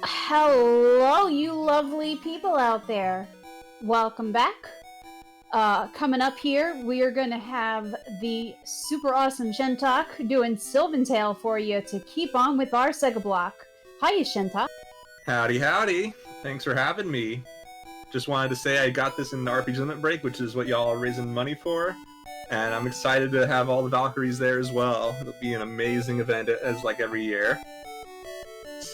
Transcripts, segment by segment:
Hello, you lovely people out there. Welcome back. Coming up here, we are going to have the super awesome Shentok doing Sylvan Tale for you to keep on with our Sega block. Hiya, Shentok. Howdy, howdy. Thanks for having me. Just wanted to say I got this in the RPG Limit Break, which is what y'all are raising money for. And I'm excited to have all the Valkyries there as well. It'll be an amazing event as like every year.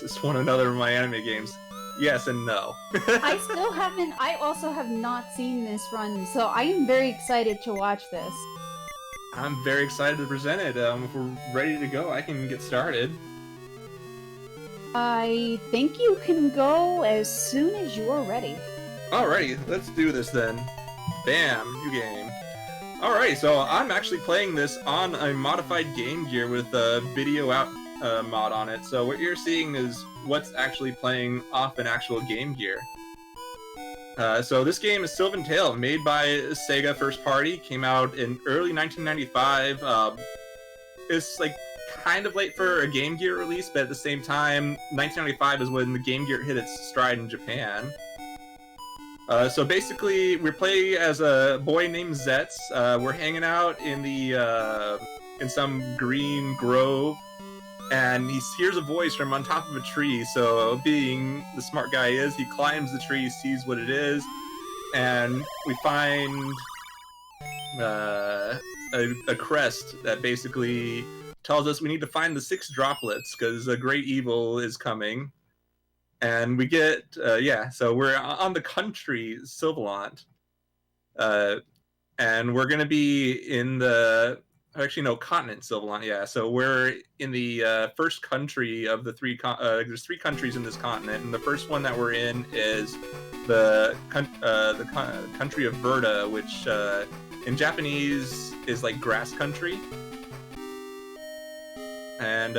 It's one another of my anime games. Yes and no. I also have not seen this run, so I am very excited to watch this. I'm very excited to present it. If we're ready to go, I can get started. I think you can go as soon as you are ready. Alrighty, let's do this then. Bam, new game. Alright, so I'm actually playing this on a modified Game Gear with a video out mod on it. So what you're seeing is what's actually playing off an actual Game Gear. So this game is Sylvan Tale, made by Sega first party, came out in early 1995. It's like kind of late for a Game Gear release, but at the same time, 1995 is when the Game Gear hit its stride in Japan. So basically, we play as a boy named Zetz. We're hanging out in the in some green grove, and he hears a voice from on top of a tree. So, being the smart guy is, he climbs the tree, sees what it is, and we find a crest that basically tells us we need to find the 6 droplets because a great evil is coming. And we get, so we're on the country, Sylvan. And we're going to be in the, continent, Sylvan, yeah. So we're in the first country of the 3, there's 3 countries in this continent. And the first one that we're in is the country of Verda, which in Japanese is like grass country. And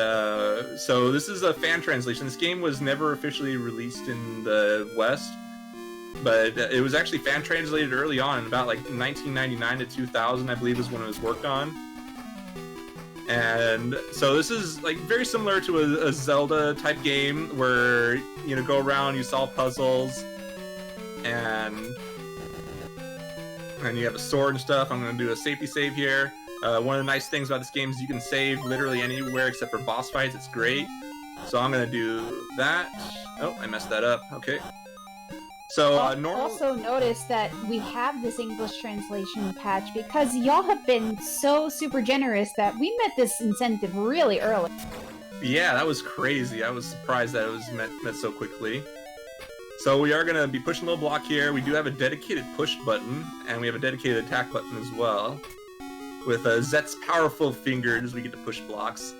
so this is a fan translation. This game was never officially released in the West, but it was actually fan translated early on, in about like 1999 to 2000, I believe, is when it was worked on. And so this is like very similar to a Zelda type game where you go around, you solve puzzles, and you have a sword and stuff. I'm going to do a safety save here. One of the nice things about this game is you can save literally anywhere except for boss fights. It's great. So I'm going to do that. Oh, I messed that up. Okay. So, also notice that we have this English translation patch because y'all have been so super generous that we met this incentive really early. Yeah, that was crazy. I was surprised that it was met so quickly. So we are going to be pushing a little block here. We do have a dedicated push button, and we have a dedicated attack button as well. With Zet's powerful fingers, we get to push blocks.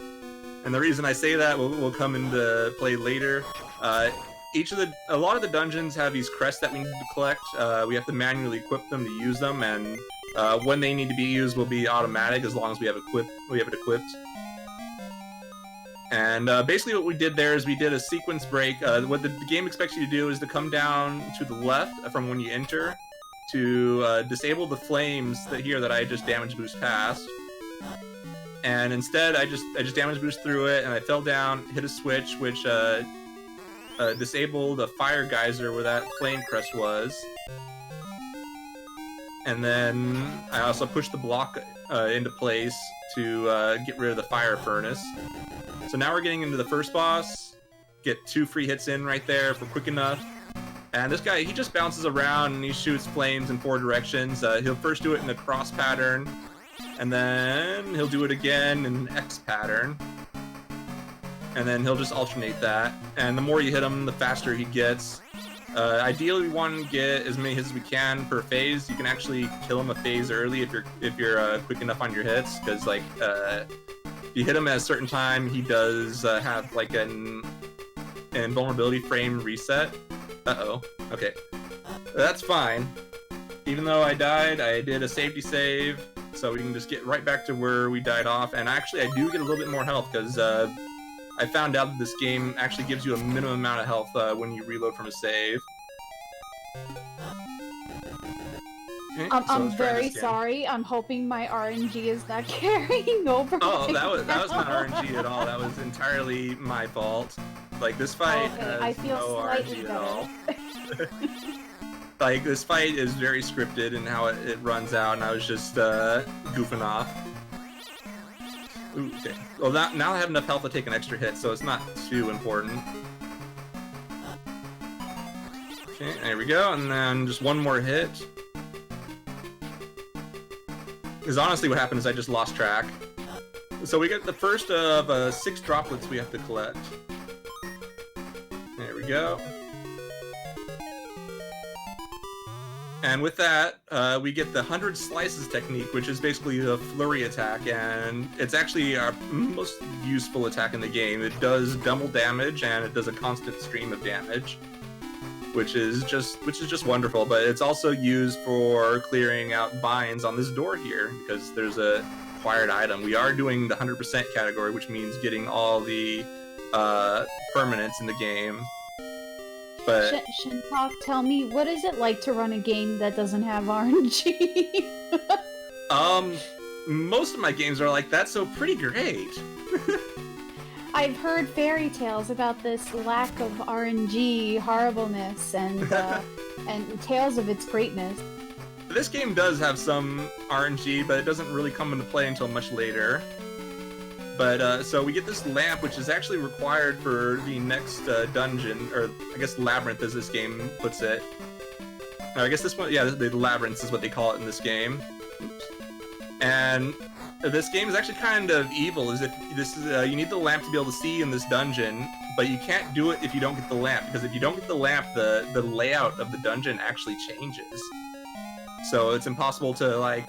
And the reason I say that will come into play later. A lot of the dungeons have these crests that we need to collect. We have to manually equip them to use them, and when they need to be used will be automatic as long as we have it equipped. And basically what we did there is we did a sequence break. What the game expects you to do is to come down to the left from when you enter, to disable the flames that I just damage boost past. And instead I just damage boost through it, and I fell down, hit a switch which disabled a fire geyser where that flame crest was. And then I also pushed the block into place to get rid of the fire furnace. So now we're getting into the first boss. Get 2 free hits in right there if we're quick enough. And this guy, he just bounces around and he shoots flames in 4 directions. He'll first do it in a cross pattern, and then he'll do it again in an X pattern. And then he'll just alternate that. And the more you hit him, the faster he gets. Ideally, we want to get as many hits as we can per phase. You can actually kill him a phase early if you're quick enough on your hits, because like if you hit him at a certain time, he does have like an invulnerability frame reset. Uh-oh. Okay. That's fine. Even though I died, I did a safety save, so we can just get right back to where we died off. And actually, I do get a little bit more health, because I found out that this game actually gives you a minimum amount of health when you reload from a save. Okay, I'm very sorry. I'm hoping my RNG is not carrying over. Oh, that was not RNG at all. That was entirely my fault. Like, this fight Okay, I has feel no slightly RNG at all. better. Like, this fight is very scripted in how it runs out, and I was just goofing off. Ooh, okay. Well, now I have enough health to take an extra hit, so it's not too important. Okay, there we go, and then just one more hit. Because honestly what happened is I just lost track. So we get the first of 6 droplets we have to collect. There we go. And with that, we get the 100 slices technique, which is basically a flurry attack, and it's actually our most useful attack in the game. It does double damage, and it does a constant stream of damage, which is just wonderful. But it's also used for clearing out binds on this door here, because there's a acquired item. We are doing the 100% category, which means getting all the permanents in the game. But Shentok, tell me, what is it like to run a game that doesn't have RNG? most of my games are like that, so pretty great. I've heard fairy tales about this lack of RNG horribleness and tales of its greatness. This game does have some RNG, but it doesn't really come into play until much later. But, so we get this lamp, which is actually required for the next dungeon, or I guess labyrinth as this game puts it. Or I guess this one, yeah, the labyrinth is what they call it in this game. Oops. And this game is actually kind of evil, is if this is, you need the lamp to be able to see in this dungeon, but you can't do it if you don't get the lamp, because if you don't get the lamp, the layout of the dungeon actually changes. So it's impossible to, like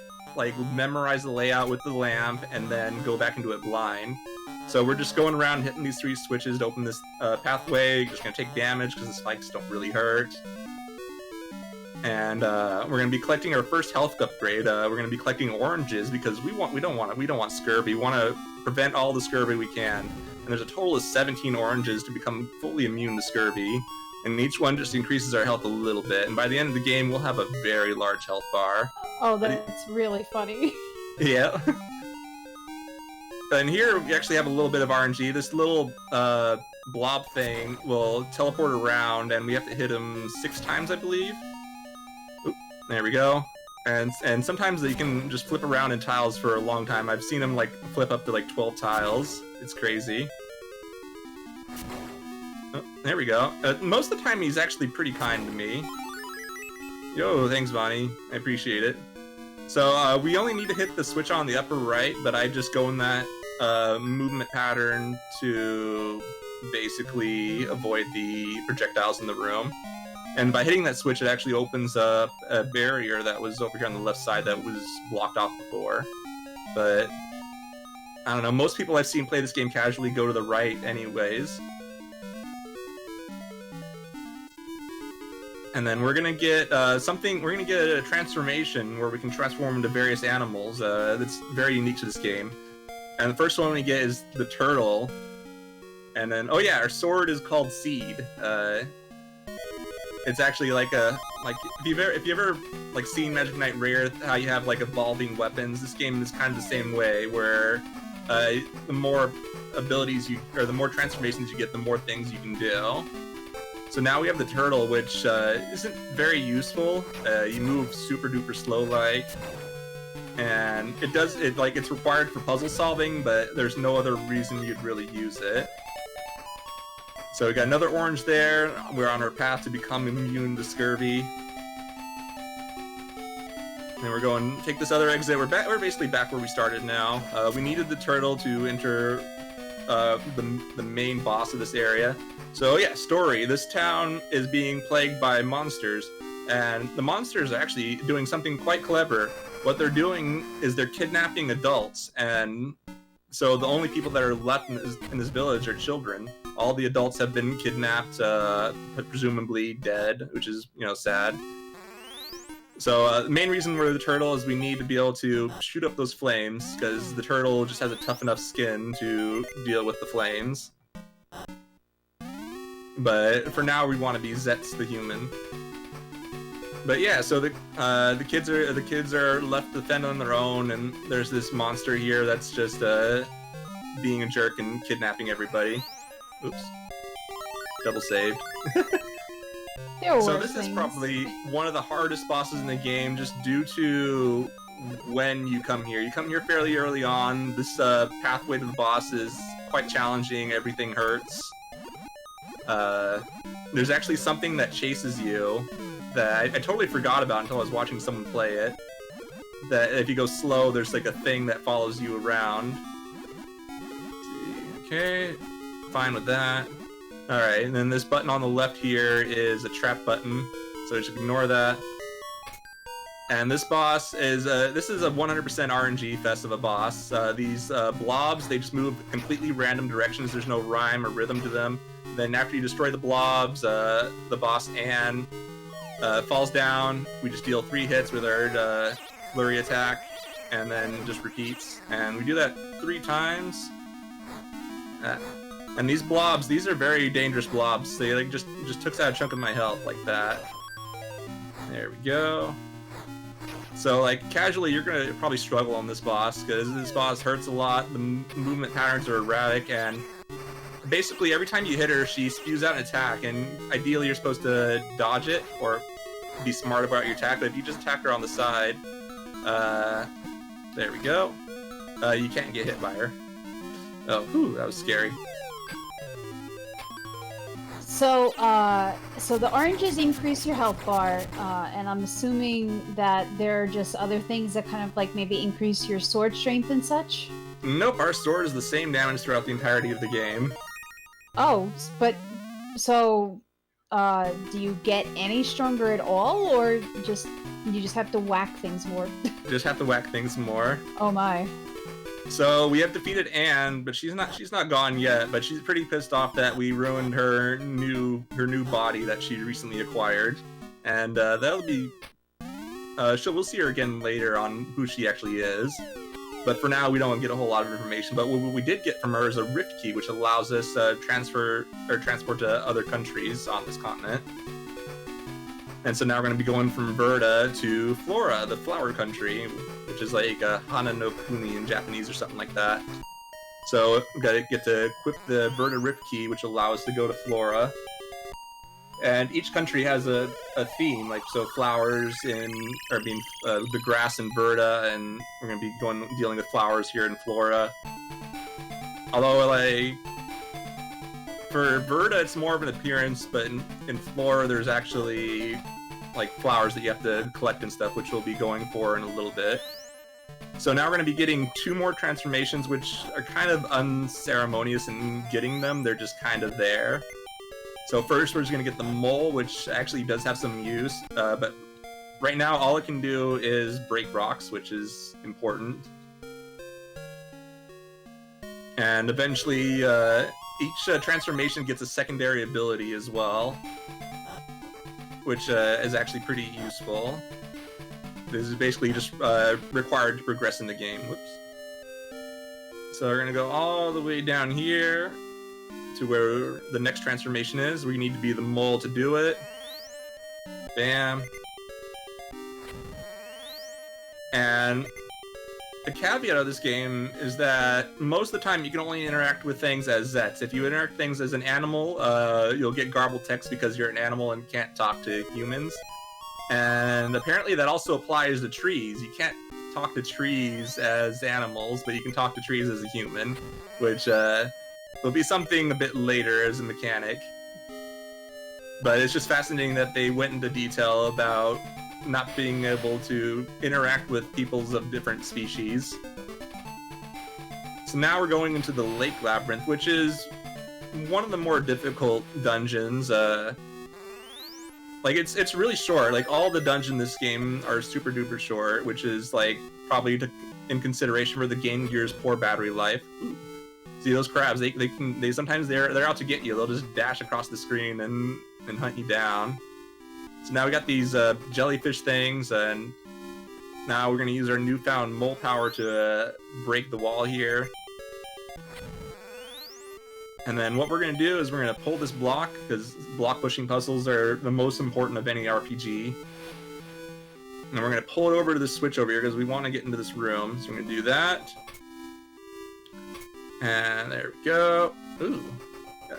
memorize the layout with the lamp and then go back into it blind. So we're just going around hitting these 3 switches to open this pathway. You're just gonna take damage because the spikes don't really hurt. And we're gonna be collecting our first health upgrade. We're gonna be collecting oranges because we don't want scurvy. We want to prevent all the scurvy we can. And there's a total of 17 oranges to become fully immune to scurvy. And each one just increases our health a little bit. And by the end of the game, we'll have a very large health bar. Oh, that's really funny. Yeah. And here we actually have a little bit of RNG. This little blob thing will teleport around, and we have to hit him 6 times, I believe. Oop, there we go. And sometimes you can just flip around in tiles for a long time. I've seen him like flip up to like 12 tiles. It's crazy. Oh, there we go. Most of the time he's actually pretty kind to me. Yo, thanks, Bonnie. I appreciate it. So we only need to hit the switch on the upper right, but I just go in that movement pattern to basically avoid the projectiles in the room. And by hitting that switch, it actually opens up a barrier that was over here on the left side that was blocked off before. But I don't know, most people I've seen play this game casually go to the right anyways. And then we're gonna get we're gonna get a transformation where we can transform into various animals. That's very unique to this game. And the first one we get is the turtle. And then, oh yeah, our sword is called Seed. It's actually like if you've ever like seen Magic Knight Rare, how you have like evolving weapons. This game is kind of the same way, where the more abilities the more transformations you get, the more things you can do. So now we have the turtle, which isn't very useful. You move super duper slow like, and it's required for puzzle solving, but there's no other reason you'd really use it. So we got another orange there. We're on our path to become immune to scurvy. And we're going to take this other exit. We're basically back where we started now. We needed the turtle to enter the main boss of this area. So yeah, story. This town is being plagued by monsters, and the monsters are actually doing something quite clever. What they're doing is they're kidnapping adults, and so the only people that are left in this village are children. All the adults have been kidnapped, presumably dead, which is, sad. So the main reason we're the turtle is we need to be able to shoot up those flames, because the turtle just has a tough enough skin to deal with the flames. But for now, we want to be Zetz the human. But yeah, so the kids are left to fend on their own, and there's this monster here that's just being a jerk and kidnapping everybody. Oops. double saved. So this is probably one of the hardest bosses in the game, just due to when you come here. You come here fairly early on. This pathway to the boss is quite challenging. Everything hurts. There's actually something that chases you that I totally forgot about until I was watching someone play it. That if you go slow, there's like a thing that follows you around. Okay, fine with that. Alright, and then this button on the left here is a trap button, so just ignore that. And this boss is, this is a 100% RNG fest of a boss. These blobs, they just move completely random directions. There's no rhyme or rhythm to them. Then after you destroy the blobs, the boss Anne falls down. We just deal 3 hits with our flurry attack, and then just repeats. And we do that 3 times. And these blobs, these are very dangerous blobs. They like just took out a chunk of my health like that. There we go. So like casually, you're gonna probably struggle on this boss because this boss hurts a lot. The movement patterns are erratic, and basically every time you hit her, she spews out an attack. And ideally, you're supposed to dodge it or be smart about your attack. But if you just attack her on the side, there we go. You can't get hit by her. Oh, whew, that was scary. So, so the oranges increase your health bar, and I'm assuming that there are just other things that kind of like maybe increase your sword strength and such? Nope, our sword is the same damage throughout the entirety of the game. Oh, but, so, do you get any stronger at all, or you just have to whack things more? Just have to whack things more. Oh my. So we have defeated Anne, but she's not gone yet. But she's pretty pissed off that we ruined her new body that she recently acquired, and that'll be we'll see her again later on who she actually is. But for now, we don't get a whole lot of information. But what we did get from her is a rift key, which allows us transport to other countries on this continent. And so now we're going to be going from Verda to Flora, the flower country, which is like Hana no Kuni in Japanese or something like that. So we got to get to equip the Verda Rift Key, which allows us to go to Flora. And each country has a theme, like so flowers the grass in Verda, and we're going to be dealing with flowers here in Flora. Although like for Verda, it's more of an appearance, but in Flora, there's actually like flowers that you have to collect and stuff, which we'll be going for in a little bit. So now we're going to be getting 2 more transformations, which are kind of unceremonious in getting them. They're just kind of there. So first, we're just going to get the mole, which actually does have some use, but right now, all it can do is break rocks, which is important. And eventually, each transformation gets a secondary ability as well, which is actually pretty useful. This is basically just required to progress in the game. Whoops. So we're gonna go all the way down here to where the next transformation is. We need to be the mole to do it. Bam. And the caveat of this game is that most of the time you can only interact with things as Zets. If you interact things as an animal, you'll get garbled text because you're an animal and can't talk to humans. And apparently that also applies to trees. You can't talk to trees as animals, but you can talk to trees as a human, which will be something a bit later as a mechanic. But it's just fascinating that they went into detail about not being able to interact with peoples of different species. So now we're going into the Lake Labyrinth, which is one of the more difficult dungeons. Like it's really short. Like all the dungeons in this game are super duper short, which is like probably in consideration for the Game Gear's poor battery life. Ooh. See those crabs? They sometimes they're out to get you. They'll just dash across the screen and hunt you down. So now we got these jellyfish things, and now we're gonna use our newfound mole power to break the wall here. And then what we're going to do is we're going to pull this block, because block pushing puzzles are the most important of any RPG. And we're going to pull it over to the switch over here, because we want to get into this room. So we're going to do that. And there we go. Ooh.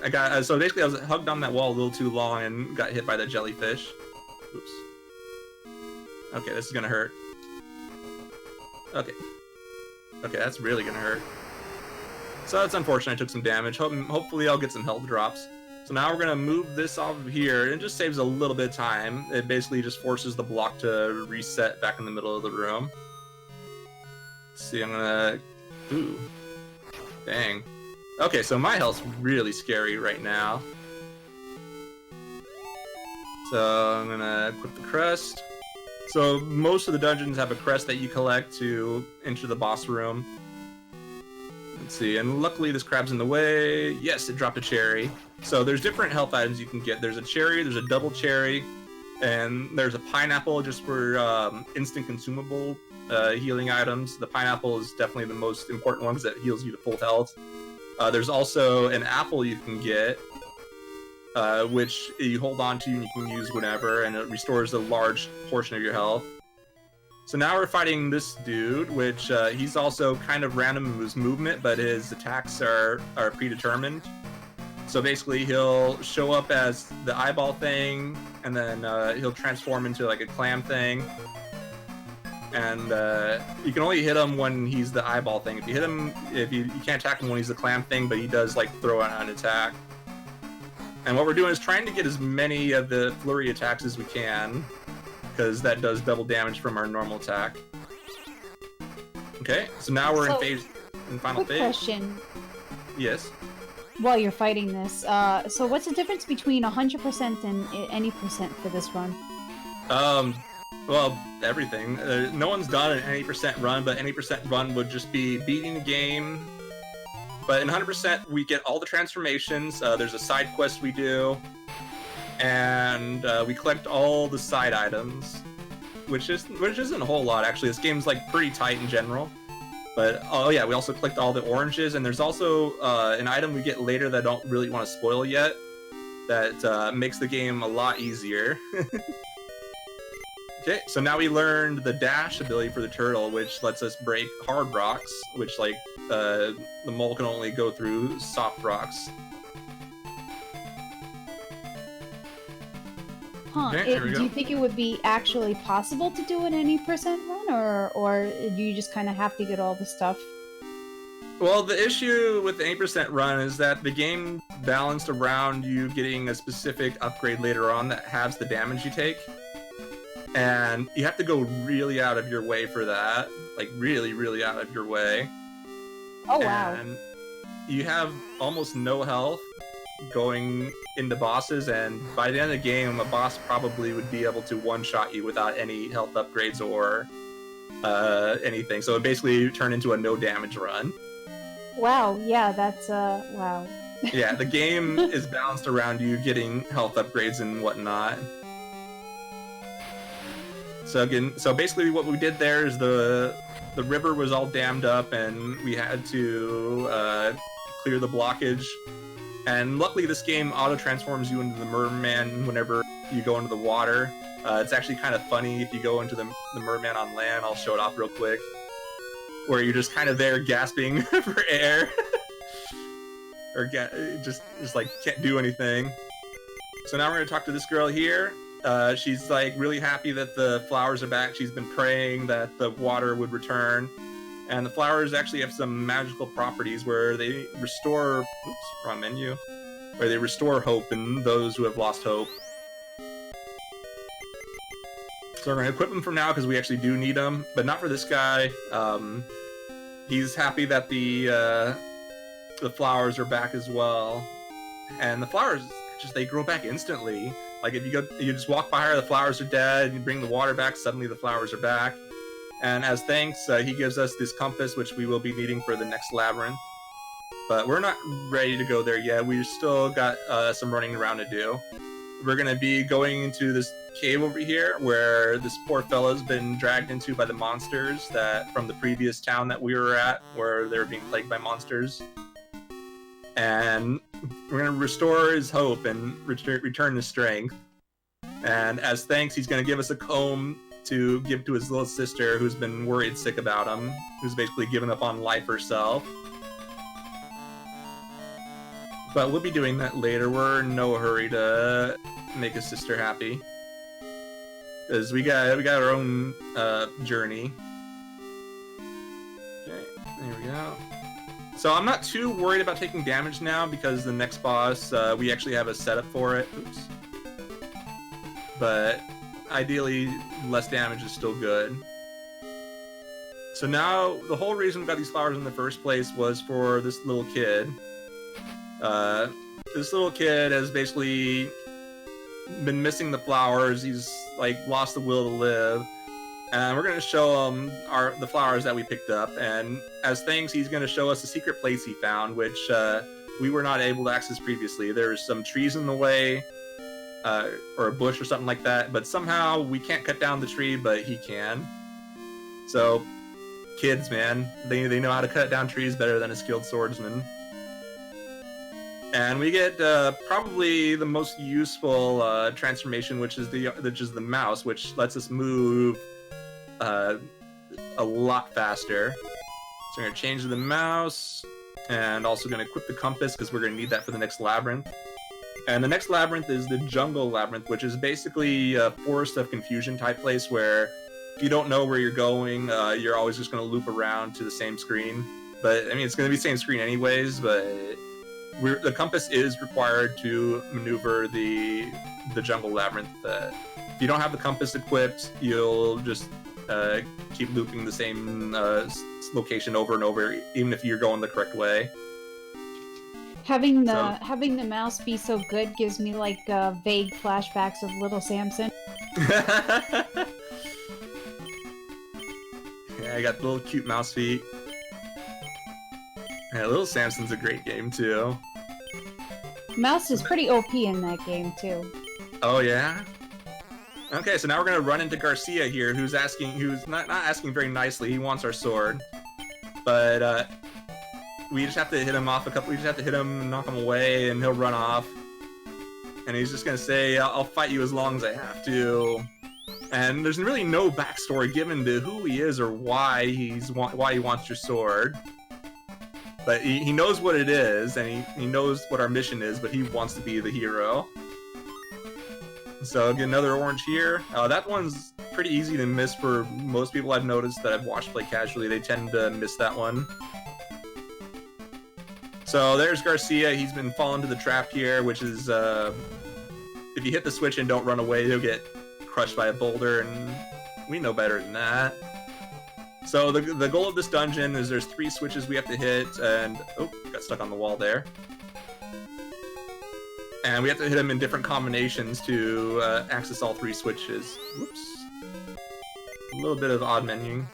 I got so basically I was hugged on that wall a little too long and got hit by the jellyfish. Oops. Okay, this is gonna hurt. Okay. Okay, that's really gonna hurt. So that's unfortunate. I took some damage. Hopefully I'll get some health drops. So now we're gonna move this off of here. It just saves a little bit of time. It basically just forces the block to reset back in the middle of the room. Let's see, I'm gonna... Ooh. Dang. Okay, so my health's really scary right now. So I'm gonna equip the crest. So most of the dungeons have a crest that you collect to enter the boss room. Let's see, and luckily this crab's in the way. Yes, it dropped a cherry. So there's different health items you can get. There's a cherry, there's a double cherry, and there's a pineapple just for instant consumable healing items. The pineapple is definitely the most important one because it heals you to full health. There's also an apple you can get, which you hold on to and you can use whenever, and it restores a large portion of your health. So now we're fighting this dude, which he's also kind of random in his movement, but his attacks are predetermined. So basically he'll show up as the eyeball thing, and then he'll transform into like a clam thing. And you can only hit him when he's the eyeball thing. If you hit him, you can't attack him when he's the clam thing, but he does like throw out an attack. And what we're doing is trying to get as many of the flurry attacks as we can, because that does double damage from our normal attack. Okay, so now we're in final phase. Question. Yes. While you're fighting this, so what's the difference between 100% and any percent for this run? Well, everything. No one's done an any percent run, but any percent run would just be beating the game. But in 100%, we get all the transformations. There's a side quest we do, and we collect all the side items, which isn't a whole lot actually. This game's like pretty tight in general. But oh yeah, we also collect all the oranges, and there's also an item we get later that I don't really want to spoil yet. That makes the game a lot easier. Okay, so now we learned the dash ability for the turtle, which lets us break hard rocks, which like the mole can only go through soft rocks. Huh. Okay, Do you think it would be actually possible to do an any percent run, or do you just kind of have to get all the stuff? Well, the issue with the 8% run is that the game balanced around you getting a specific upgrade later on that halves the damage you take. And you have to go really out of your way for that. Like, really, really out of your way. Oh, wow. And you have almost no health going into bosses, and by the end of the game, a boss probably would be able to one-shot you without any health upgrades or anything. So it basically turned into a no-damage run. Wow, yeah, that's, wow. Yeah, the game is balanced around you getting health upgrades and whatnot. So basically what we did there is the river was all dammed up, and we had to clear the blockage. And luckily this game auto-transforms you into the merman whenever you go into the water. It's actually kind of funny if you go into the merman on land. I'll show it off real quick. Where you're just kind of there gasping for air. Or just like can't do anything. So now we're going to talk to this girl here. She's like really happy that the flowers are back. She's been praying that the water would return. And the flowers actually have some magical properties where they restore... Oops, wrong menu. Where they restore hope in those who have lost hope. So we're going to equip them for now because we actually do need them. But not for this guy. He's happy that the flowers are back as well. And the flowers, they grow back instantly. Like if you just walk by her, the flowers are dead. You bring the water back, suddenly the flowers are back. And as thanks, he gives us this compass, which we will be needing for the next labyrinth. But we're not ready to go there yet. We've still got some running around to do. We're going to be going into this cave over here, where this poor fella's been dragged into by the monsters from the previous town that we were at, where they were being plagued by monsters. And we're going to restore his hope and return his strength. And as thanks, he's going to give us a comb to give to his little sister, who's been worried sick about him, who's basically given up on life herself. But we'll be doing that later. We're in no hurry to make his sister happy. Because we got our own journey. Okay, there we go. So I'm not too worried about taking damage now because the next boss, we actually have a setup for it. Oops. But ideally, less damage is still good. So now, the whole reason we got these flowers in the first place was for this little kid. This little kid has basically been missing the flowers. He's like lost the will to live. And we're going to show him the flowers that we picked up. And as thanks, he's going to show us a secret place he found, which we were not able to access previously. There's some trees in the way, or a bush or something like that. But somehow we can't cut down the tree, but he can. So, kids, man, they know how to cut down trees better than a skilled swordsman. And we get probably the most useful transformation, which is the mouse, which lets us move a lot faster. So we're going to change the mouse, and also going to equip the compass, because we're going to need that for the next labyrinth. And the next labyrinth is the jungle labyrinth, which is basically a forest of confusion type place where if you don't know where you're going, you're always just going to loop around to the same screen. But, I mean, it's going to be the same screen anyways, but the compass is required to maneuver the jungle labyrinth. If you don't have the compass equipped, you'll just keep looping the same location over and over, even if you're going the correct way. Having the mouse be so good gives me like vague flashbacks of Little Samson. Yeah, I got the little cute mouse feet. Yeah, Little Samson's a great game too. Mouse is pretty OP in that game too. Oh yeah? Okay, so now we're gonna run into Garcia here, who's not asking very nicely. He wants our sword, but we just have to hit him off we just have to hit him, knock him away, and he'll run off. And he's just gonna say, "I'll fight you as long as I have to." And there's really no backstory given to who he is or why he wants your sword. But he knows what it is, and he knows what our mission is, but he wants to be the hero. So get another orange here. That one's pretty easy to miss for most people I've noticed that I've watched play casually. They tend to miss that one. So there's Garcia. He's been falling to the trap here, which is if you hit the switch and don't run away, you'll get crushed by a boulder, and we know better than that. So the goal of this dungeon is there's 3 switches we have to hit, and oh, got stuck on the wall there. And we have to hit them in different combinations to access all 3 switches. Whoops. A little bit of odd menuing.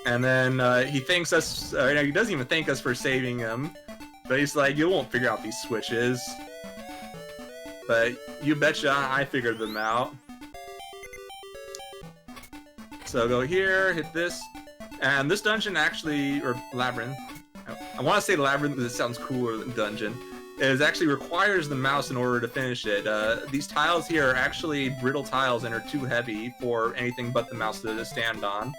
And then he thanks us, he doesn't even thank us for saving him, but he's like, you won't figure out these switches. But you betcha I figured them out. So go here, hit this, and this dungeon actually, or labyrinth, I want to say labyrinth because it sounds cooler than dungeon, it actually requires the mouse in order to finish it. These tiles here are actually brittle tiles and are too heavy for anything but the mouse to stand on.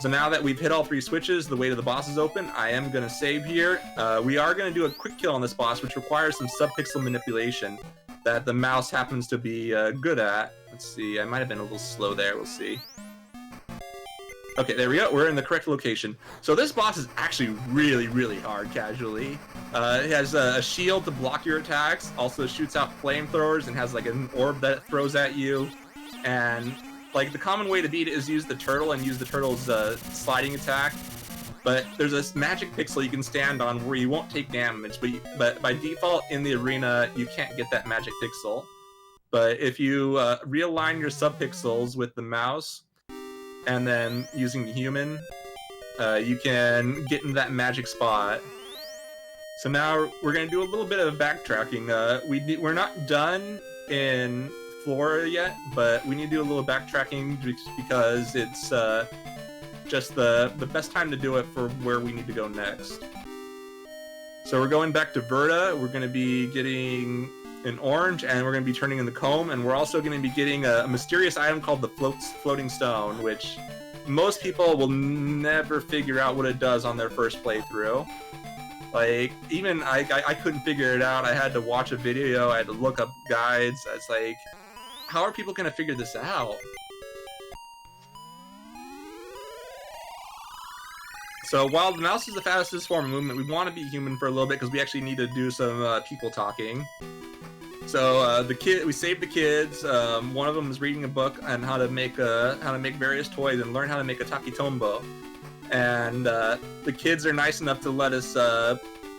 So now that we've hit all 3 switches, the way to the boss is open. I am going to save here. We are going to do a quick kill on this boss, which requires some sub-pixel manipulation that the mouse happens to be good at. Let's see, I might have been a little slow there, we'll see. Okay, there we go, we're in the correct location. So this boss is actually really, really hard casually. It has a shield to block your attacks, also shoots out flamethrowers, and has like an orb that it throws at you. And like the common way to beat it is use the turtle and use the turtle's sliding attack. But there's this magic pixel you can stand on where you won't take damage, but by default in the arena, you can't get that magic pixel. But if you realign your subpixels with the mouse, and then using the human, you can get in that magic spot. So now we're going to do a little bit of backtracking. We're not done in Flora yet, but we need to do a little backtracking because it's just the best time to do it for where we need to go next. So we're going back to Verda. We're going to be getting an orange, and we're going to be turning in the comb, and we're also going to be getting a mysterious item called the floating stone, which most people will never figure out what it does on their first playthrough. Like, even I couldn't figure it out. I had to watch a video, I had to look up guides. It's like, how are people gonna figure this out? So while the mouse is the fastest form of movement, we want to be human for a little bit because we actually need to do some people talking. So we saved the kids. One of them is reading a book on how to make various toys and learn how to make a takitombo. And the kids are nice enough to let us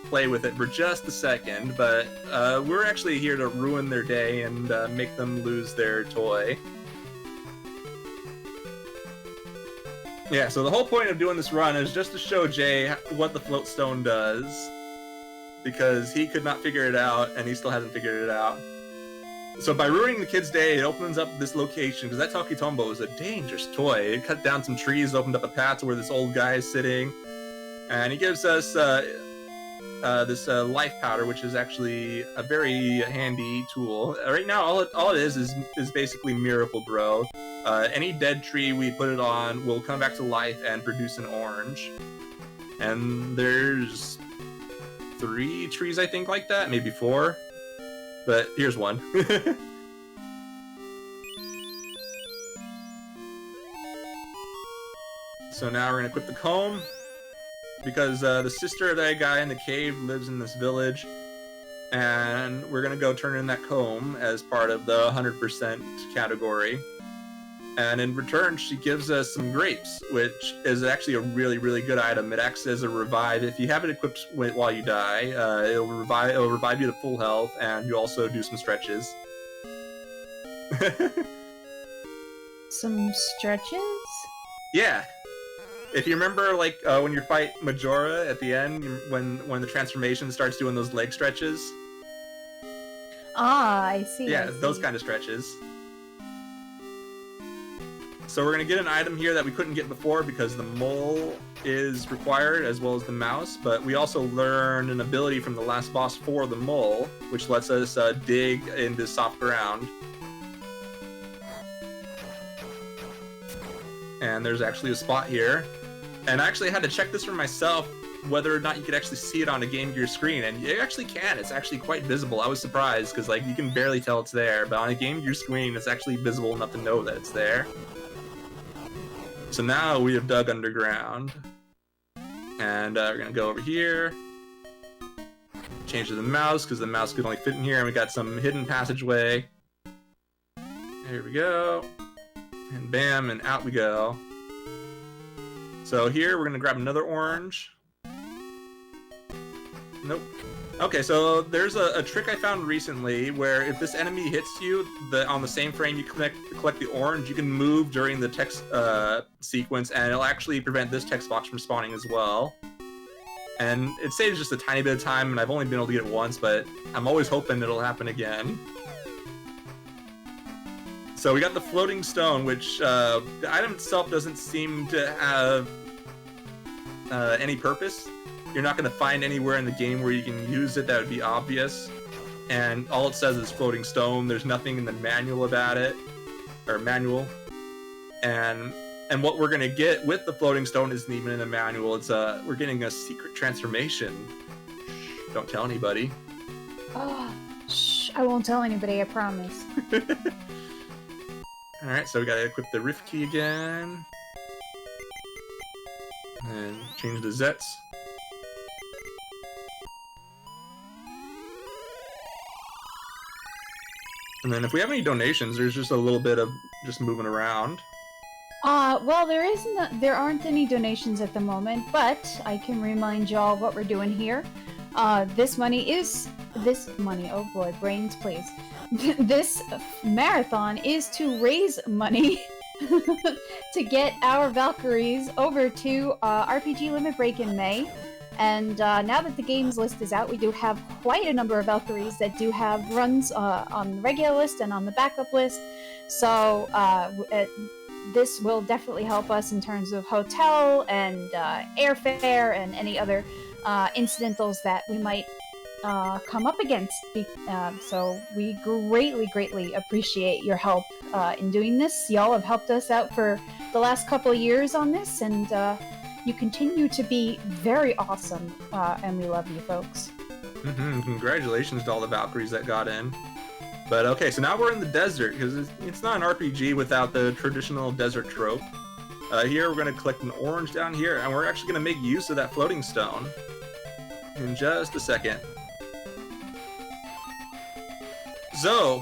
play with it for just a second, but we're actually here to ruin their day and make them lose their toy. Yeah, so the whole point of doing this run is just to show Jay what the float stone does, because he could not figure it out, and he still hasn't figured it out. So by ruining the kid's day, it opens up this location, because that Takitombo is a dangerous toy. It cut down some trees, opened up a path to where this old guy is sitting, and he gives us this life powder, which is actually a very handy tool. Right now, all it is basically Miracle Grow. Any dead tree we put it on will come back to life and produce an orange. And there's 3 trees, I think, like that, maybe 4. But here's one. So now we're gonna equip the comb, because the sister of that guy in the cave lives in this village, and we're gonna go turn in that comb as part of the 100% category. And in return, she gives us some grapes, which is actually a really, really good item. It acts as a revive. If you have it equipped while you die, it'll revive you to full health, and you also do some stretches. Some stretches? Yeah. If you remember, like, when you fight Majora at the end, when the transformation starts doing those leg stretches. Ah, I see. Yeah, I see. those kind of stretches. So we're going to get an item here that we couldn't get before because the mole is required, as well as the mouse, but we also learned an ability from the last boss for the mole, which lets us dig into soft ground. And there's actually a spot here. And I actually had to check this for myself, whether or not you could actually see it on a Game Gear screen, and you actually can. It's actually quite visible. I was surprised, because like you can barely tell it's there, but on a Game Gear screen, it's actually visible enough to know that it's there. So now we have dug underground, and we're gonna go over here, change to the mouse, because the mouse could only fit in here, and we got some hidden passageway. There we go, and bam, and out we go. So here we're gonna grab another orange. Nope. Okay, so there's a trick I found recently where if this enemy hits you on the same frame you collect the orange, you can move during the text sequence, and it'll actually prevent this text box from spawning as well. And it saves just a tiny bit of time, and I've only been able to get it once, but I'm always hoping it'll happen again. So we got the floating stone, which the item itself doesn't seem to have any purpose. You're not going to find anywhere in the game where you can use it that would be obvious. And all it says is floating stone. There's nothing in the manual about it. Or manual. And what we're going to get with the floating stone isn't even in the manual. It's we're getting a secret transformation. Shh, don't tell anybody. Oh, shh, I won't tell anybody, I promise. Alright, so we got to equip the Rift Key again. And change the Zets. And then if we have any donations, there's just a little bit of just moving around. Well, there aren't any donations at the moment, but I can remind y'all what we're doing here. This money, oh boy, brains please. This marathon is to raise money to get our Valkyries over to RPG Limit Break in May. And now that the games list is out, we do have quite a number of Valkyries that do have runs on the regular list and on the backup list. So this will definitely help us in terms of hotel and airfare and any other incidentals that we might come up against. So we greatly appreciate your help in doing this. Y'all have helped us out for the last couple of years on this, and You continue to be very awesome, and we love you, folks. Congratulations to all the Valkyries that got in. But okay, so now we're in the desert, because it's not an RPG without the traditional desert trope. Here we're going to collect an orange down here, and we're actually going to make use of that floating stone in just a second. So,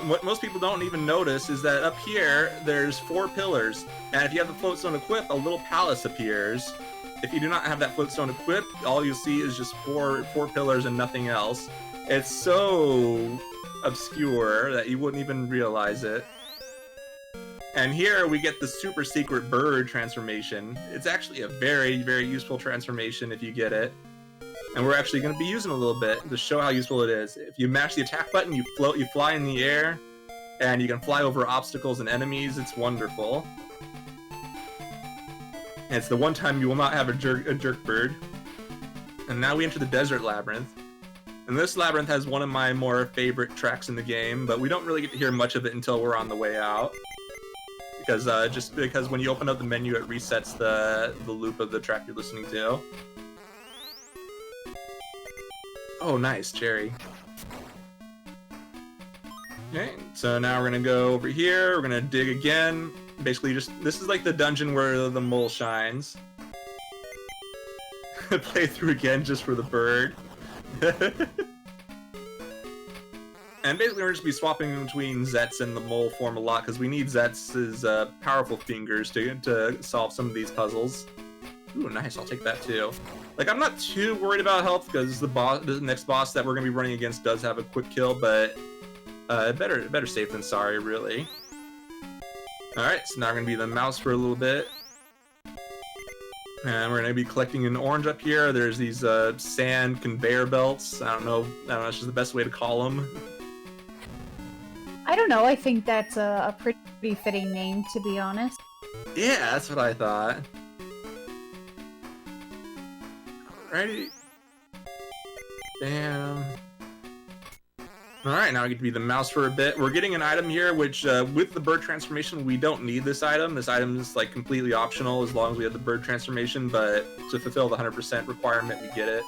what most people don't even notice is that up here, there's 4 pillars, and if you have the float stone equipped, a little palace appears. If you do not have that float stone equipped, all you'll see is just four pillars and nothing else. It's so obscure that you wouldn't even realize it. And here we get the super secret bird transformation. It's actually a very, very useful transformation if you get it. And we're actually going to be using it a little bit to show how useful it is. If you mash the attack button, you float, you fly in the air, and you can fly over obstacles and enemies. It's wonderful. And it's the one time you will not have a jerk bird. And now we enter the desert labyrinth. And this labyrinth has one of my more favorite tracks in the game, but we don't really get to hear much of it until we're on the way out. Because just because when you open up the menu, it resets the loop of the track you're listening to. Oh, nice, cherry. Okay, so now we're gonna go over here. We're gonna dig again. Basically, this is like the dungeon where the mole shines. Play through again just for the bird. And basically, we're just be swapping between Zets and the mole form a lot because we need Zets' powerful fingers to solve some of these puzzles. Ooh, nice! I'll take that too. Like, I'm not too worried about health because the next boss that we're gonna be running against does have a quick kill, but better safe than sorry, really. All right, so now we're gonna be the mouse for a little bit. And we're gonna be collecting an orange up here. There's these sand conveyor belts. I don't know. It's just the best way to call them. I don't know. I think that's a pretty fitting name, to be honest. Yeah, that's what I thought. Alrighty. Bam. Alright, now we get to be the mouse for a bit. We're getting an item here, which, with the bird transformation, we don't need this item. This item is, like, completely optional as long as we have the bird transformation, but to fulfill the 100% requirement, we get it.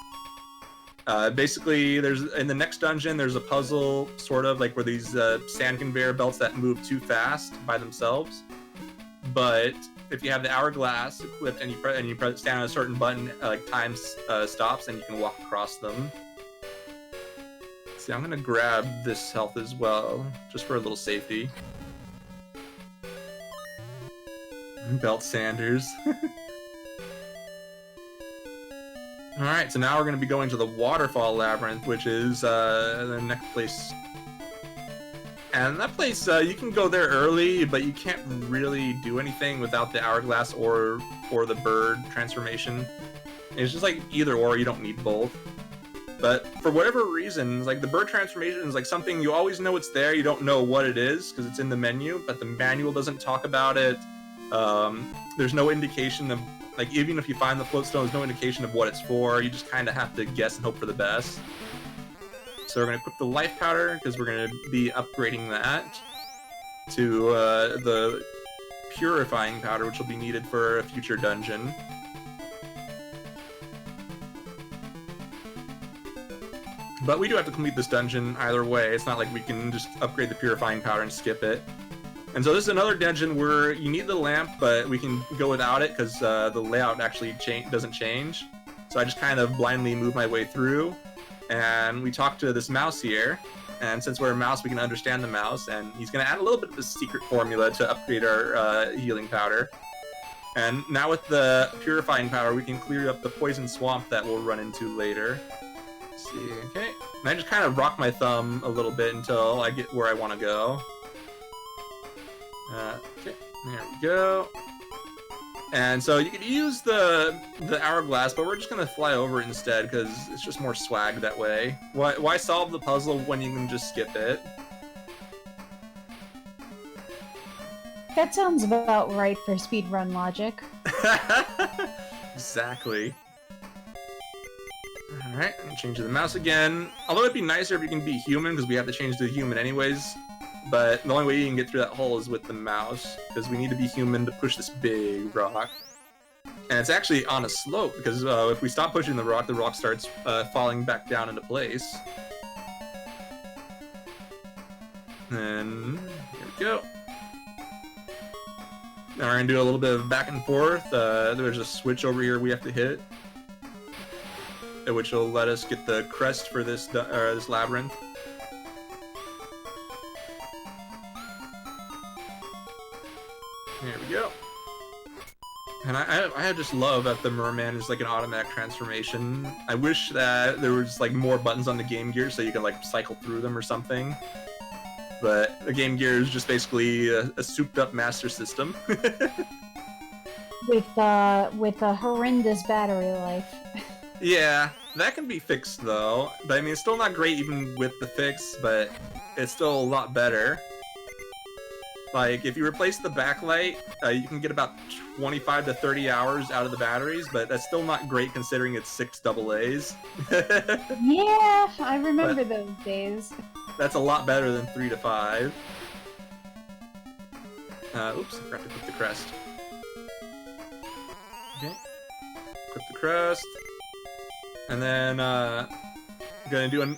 Basically, in the next dungeon, there's a puzzle, sort of, like, where these sand conveyor belts that move too fast by themselves. But if you have the hourglass equipped and you stand on a certain button, like, time stops, and you can walk across them. See, I'm gonna grab this health as well, just for a little safety. Belt Sanders. Alright, so now we're gonna be going to the Waterfall Labyrinth, which is the next place. And that place, you can go there early, but you can't really do anything without the hourglass or the bird transformation. It's just like either or, you don't need both. But for whatever reason, like, the bird transformation is like something you always know it's there, you don't know what it is because it's in the menu, but the manual doesn't talk about it. There's no indication of, like, even if you find the float stone, there's no indication of what it's for. You just kind of have to guess and hope for the best. So we're going to equip the life powder because we're going to be upgrading that to the purifying powder, which will be needed for a future dungeon. But we do have to complete this dungeon either way. It's not like we can just upgrade the purifying powder and skip it. And so this is another dungeon where you need the lamp, but we can go without it because the layout actually doesn't change. So I just kind of blindly move my way through. And we talk to this mouse here. And since we're a mouse, we can understand the mouse. And he's going to add a little bit of a secret formula to upgrade our healing powder. And now with the purifying powder, we can clear up the poison swamp that we'll run into later. See, okay. And I just kind of rock my thumb a little bit until I get where I want to go. Okay, there we go. And so you could use the hourglass, but we're just gonna fly over it instead because it's just more swag that way. Why solve the puzzle when you can just skip it? That sounds about right for speedrun logic. Exactly. Alright, I'm gonna change to the mouse again. Although it'd be nicer if you can be human, because we have to change to human anyways. But the only way you can get through that hole is with the mouse, because we need to be human to push this big rock. And it's actually on a slope, because if we stop pushing the rock starts falling back down into place. And here we go. Now we're going to do a little bit of back and forth. There's a switch over here we have to hit, which will let us get the crest for this labyrinth. There we go. And I just love that the merman is like an automatic transformation. I wish that there was like more buttons on the Game Gear so you can like cycle through them or something. But the Game Gear is just basically a souped-up Master System. with a horrendous battery life. Yeah, that can be fixed though. But I mean, it's still not great even with the fix, but it's still a lot better. Like, if you replace the backlight, you can get about 25 to 30 hours out of the batteries, but that's still not great considering it's 6 AA's. Yeah, I remember those days. That's a lot better than 3 to 5. Oops, I forgot to equip the crest. Okay. Equip the crest. And then,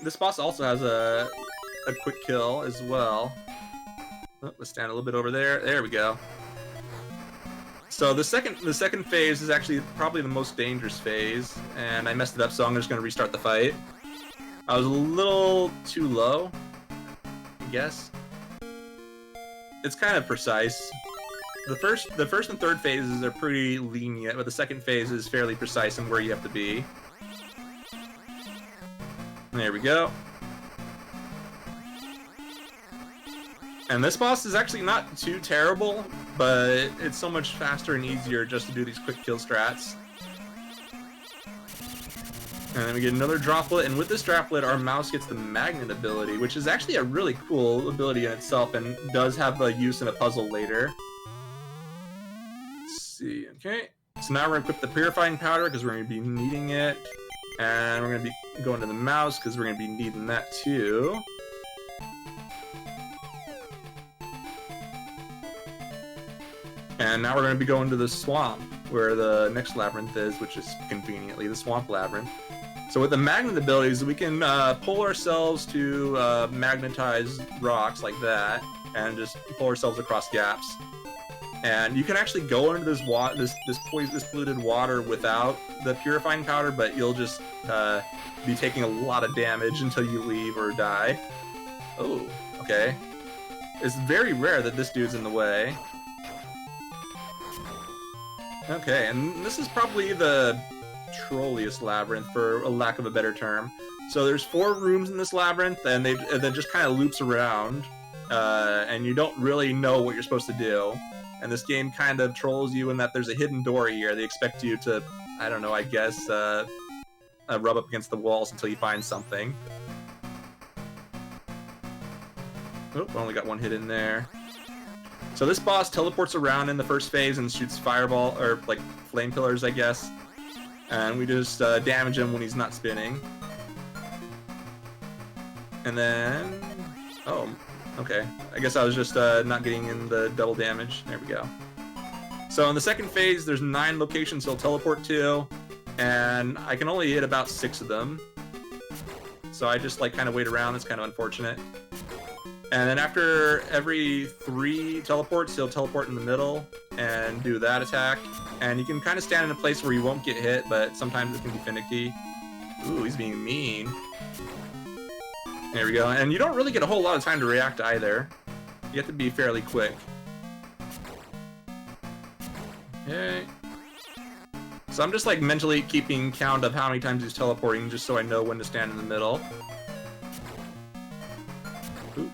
this boss also has a quick kill as well. Oh, let's stand a little bit over there. There we go. So the second phase is actually probably the most dangerous phase, and I messed it up, so I'm just going to restart the fight. I was a little too low, I guess. It's kind of precise. The first and third phases are pretty lenient, but the second phase is fairly precise in where you have to be. There we go. And this boss is actually not too terrible, but it's so much faster and easier just to do these quick kill strats. And then we get another droplet, and with this droplet, our mouse gets the magnet ability, which is actually a really cool ability in itself and does have a use in a puzzle later. Let's see, okay. So now we're going to equip the purifying powder because we're going to be needing it. And we're going to be going to the mouse because we're going to be needing that too. And now we're going to be going to the swamp, where the next labyrinth is, which is conveniently the swamp labyrinth. So with the magnet abilities, we can pull ourselves to magnetize rocks like that, and just pull ourselves across gaps. And you can actually go into this polluted water without the purifying powder, but you'll just be taking a lot of damage until you leave or die. Oh, okay. It's very rare that this dude's in the way. Okay, and this is probably the trolliest labyrinth, for a lack of a better term. So there's 4 rooms in this labyrinth, and it just kind of loops around, and you don't really know what you're supposed to do. And this game kind of trolls you in that there's a hidden door here. They expect you to, I don't know, I guess, rub up against the walls until you find something. Oh, only got 1 hit in there. So this boss teleports around in the first phase and shoots fireball, or like flame pillars, I guess. And we just damage him when he's not spinning. And then... oh, okay. I guess I was just not getting in the double damage. There we go. So in the second phase, there's 9 locations he'll teleport to, and I can only hit about 6 of them. So I just like kind of wait around. It's kind of unfortunate. And then after every 3 teleports, he'll teleport in the middle and do that attack. And you can kind of stand in a place where you won't get hit, but sometimes it can be finicky. Ooh, he's being mean. There we go. And you don't really get a whole lot of time to react either. You have to be fairly quick. Okay. So I'm just like mentally keeping count of how many times he's teleporting just so I know when to stand in the middle. Ooh.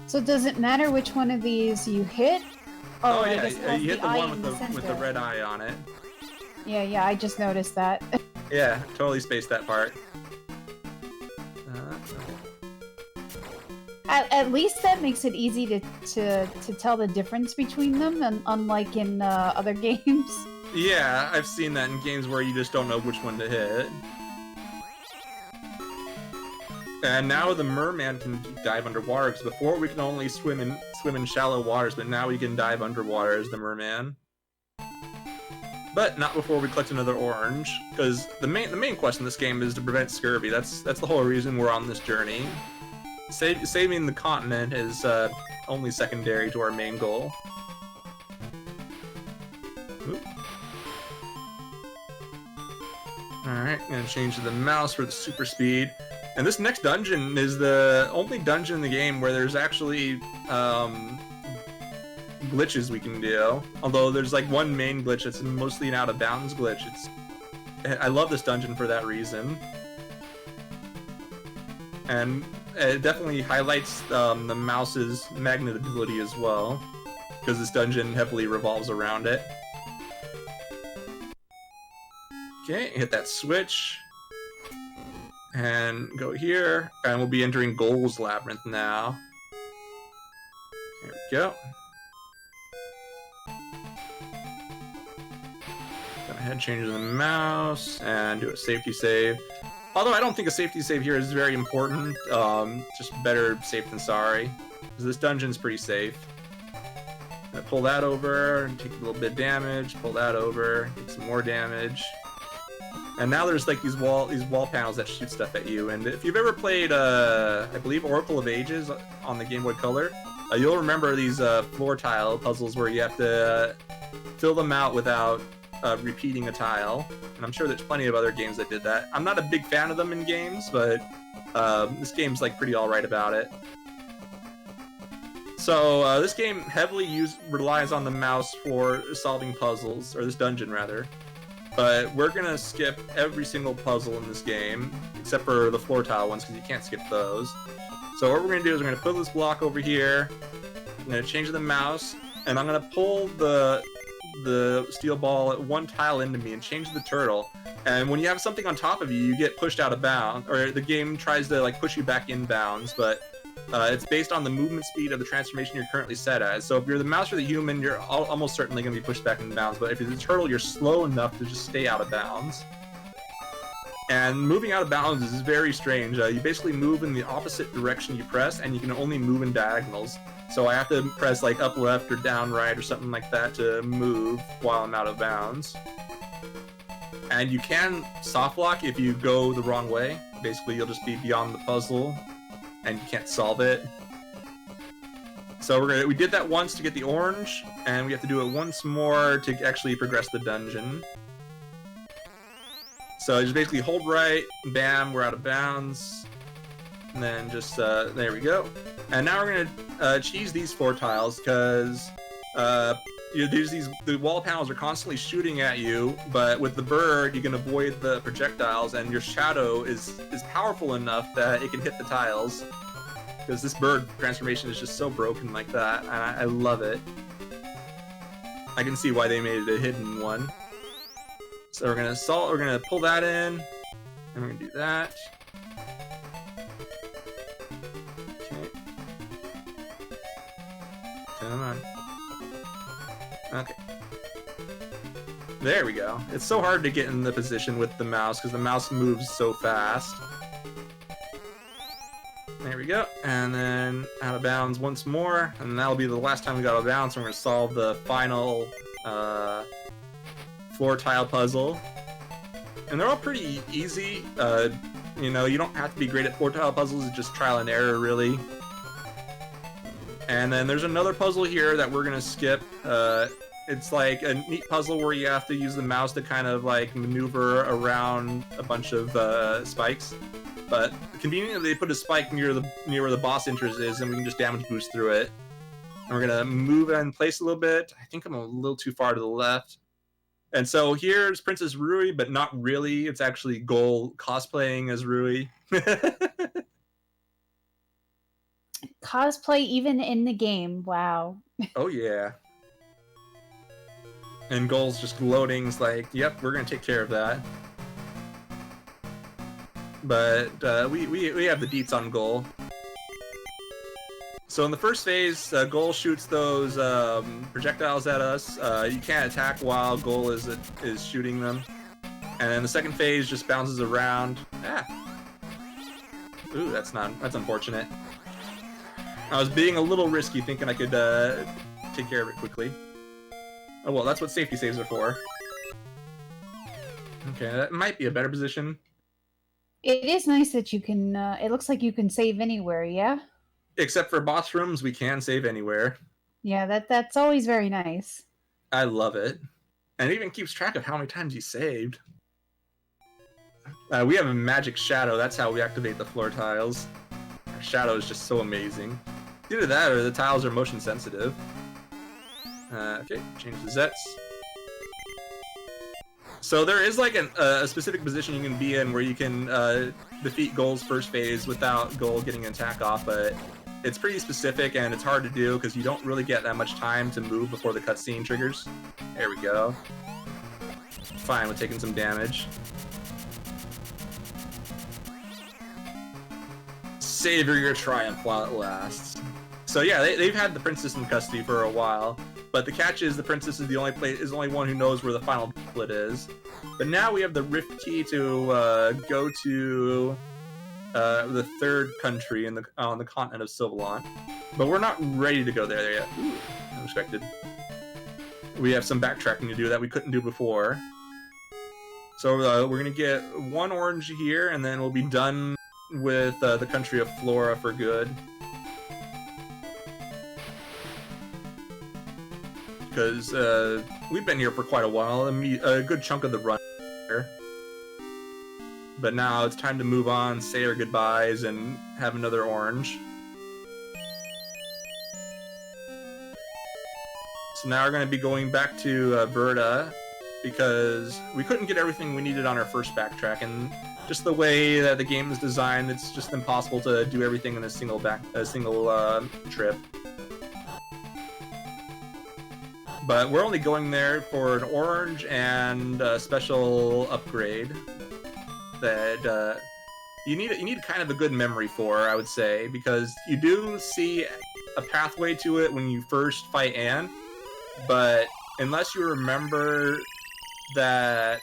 So does it matter which one of these you hit? Oh yeah, you hit the one with the red eye on it. Yeah, I just noticed that. Yeah, totally spaced that part. At least that makes it easy to tell the difference between them, and unlike in other games. Yeah, I've seen that in games where you just don't know which one to hit. And now the merman can dive underwater, because before we can only swim in shallow waters, but now we can dive underwater as the merman. But not before we collect another orange, because the main quest in this game is to prevent scurvy. That's the whole reason we're on this journey. Saving the continent is only secondary to our main goal. Alright, gonna change to the mouse for the super speed. And this next dungeon is the only dungeon in the game where there's actually glitches we can do. Although there's like one main glitch that's mostly an out of bounds glitch. I love this dungeon for that reason. And it definitely highlights the mouse's magnet ability as well, because this dungeon heavily revolves around it. Okay, hit that switch. And go here, and we'll be entering Goal's Labyrinth now. There we go. Go ahead, change the mouse, and do a safety save. Although I don't think a safety save here is very important. Just better safe than sorry. Because this dungeon's pretty safe. Gonna pull that over, and take a little bit of damage, pull that over, take some more damage. And now there's like these wall panels that shoot stuff at you. And if you've ever played, I believe, Oracle of Ages on the Game Boy Color, you'll remember these floor tile puzzles where you have to fill them out without repeating a tile. And I'm sure there's plenty of other games that did that. I'm not a big fan of them in games, but this game's like pretty alright about it. So this game heavily relies on the mouse for solving puzzles, or this dungeon rather. But we're gonna skip every single puzzle in this game, except for the floor tile ones, because you can't skip those. So what we're gonna do is we're gonna put this block over here. I'm gonna change the mouse, and I'm gonna pull the steel ball one tile into me and change the turtle. And when you have something on top of you, you get pushed out of bounds, or the game tries to like push you back in bounds. But it's based on the movement speed of the transformation you're currently set as. So if you're the mouse or the human, you're almost certainly going to be pushed back in bounds. But if you're the turtle, you're slow enough to just stay out of bounds. And moving out of bounds is very strange. You basically move in the opposite direction you press, and you can only move in diagonals. So I have to press like up left or down right or something like that to move while I'm out of bounds. And you can soft lock if you go the wrong way. Basically, you'll just be beyond the puzzle and you can't solve it. So we did that once to get the orange, and we have to do it once more to actually progress the dungeon. So just basically hold right, bam, we're out of bounds, and then just there we go. And now we're gonna cheese these floor tiles because the wall panels are constantly shooting at you, but with the bird you can avoid the projectiles, and your shadow is powerful enough that it can hit the tiles. Because this bird transformation is just so broken like that, and I love it. I can see why they made it a hidden one. So we're gonna pull that in, and we're gonna do that. Okay. Come on. Okay. There we go. It's so hard to get in the position with the mouse because the mouse moves so fast. There we go. And then out of bounds once more, and that'll be the last time we got out of bounds. So we're gonna solve the final floor tile puzzle. And they're all pretty easy. You know, you don't have to be great at floor tile puzzles, it's just trial and error, really. And then there's another puzzle here that we're gonna skip. It's like a neat puzzle where you have to use the mouse to kind of like maneuver around a bunch of spikes. But conveniently, they put a spike near where the boss entrance is, and we can just damage boost through it. And we're gonna move in place a little bit. I think I'm a little too far to the left. And so here's Princess Rui, but not really. It's actually Goal cosplaying as Rui. Cosplay even in the game. Wow. Oh yeah. And Goal's just gloating. It's like, yep, we're gonna take care of that. But we have the deets on Goal. So in the first phase, Goal shoots those projectiles at us. You can't attack while Goal is shooting them. And then the second phase just bounces around. Ah. Ooh, that's unfortunate. I was being a little risky, thinking I could take care of it quickly. Oh well, that's what safety saves are for. Okay, that might be a better position. It is nice that you can, it looks like you can save anywhere, yeah? Except for boss rooms, we can save anywhere. Yeah, that's always very nice. I love it. And it even keeps track of how many times you saved. We have a magic shadow. That's how we activate the floor tiles. Our shadow is just so amazing. Either that or the tiles are motion sensitive. Okay, change the Zets. So there is like a specific position you can be in where you can defeat Goal's first phase without Goal getting an attack off, but it's pretty specific and it's hard to do because you don't really get that much time to move before the cutscene triggers. There we go. Fine with taking some damage. Savor your triumph while it lasts. So yeah, they've had the princess in custody for a while, but the catch is the princess is the only one who knows where the final split is. But now we have the rift key to go to the third country on the continent of Sylvan, but we're not ready to go there yet. Ooh, unexpected. We have some backtracking to do that we couldn't do before. So we're gonna get one orange here, and then we'll be done with the country of Flora for good. Because we've been here for quite a while, a good chunk of the run here. But now it's time to move on, say our goodbyes, and have another orange. So now we're going to be going back to Verda, because we couldn't get everything we needed on our first backtrack, and just the way that the game is designed, it's just impossible to do everything in a single trip. But we're only going there for an orange and a special upgrade that you need kind of a good memory for, I would say, because you do see a pathway to it when you first fight Anne, but unless you remember that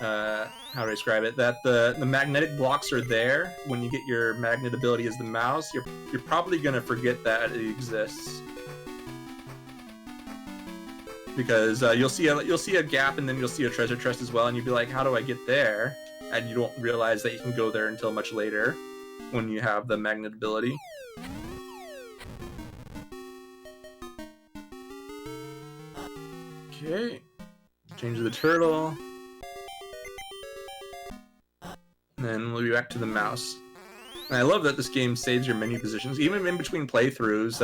how do I describe it? That the magnetic blocks are there when you get your magnet ability as the mouse, you're probably gonna forget that it exists. Because you'll see a gap, and then you'll see a treasure chest as well, and you'll be like, how do I get there? And you don't realize that you can go there until much later when you have the magnet ability. Okay. Change the turtle. And then we'll be back to the mouse. And I love that this game saves your menu positions. Even in between playthroughs,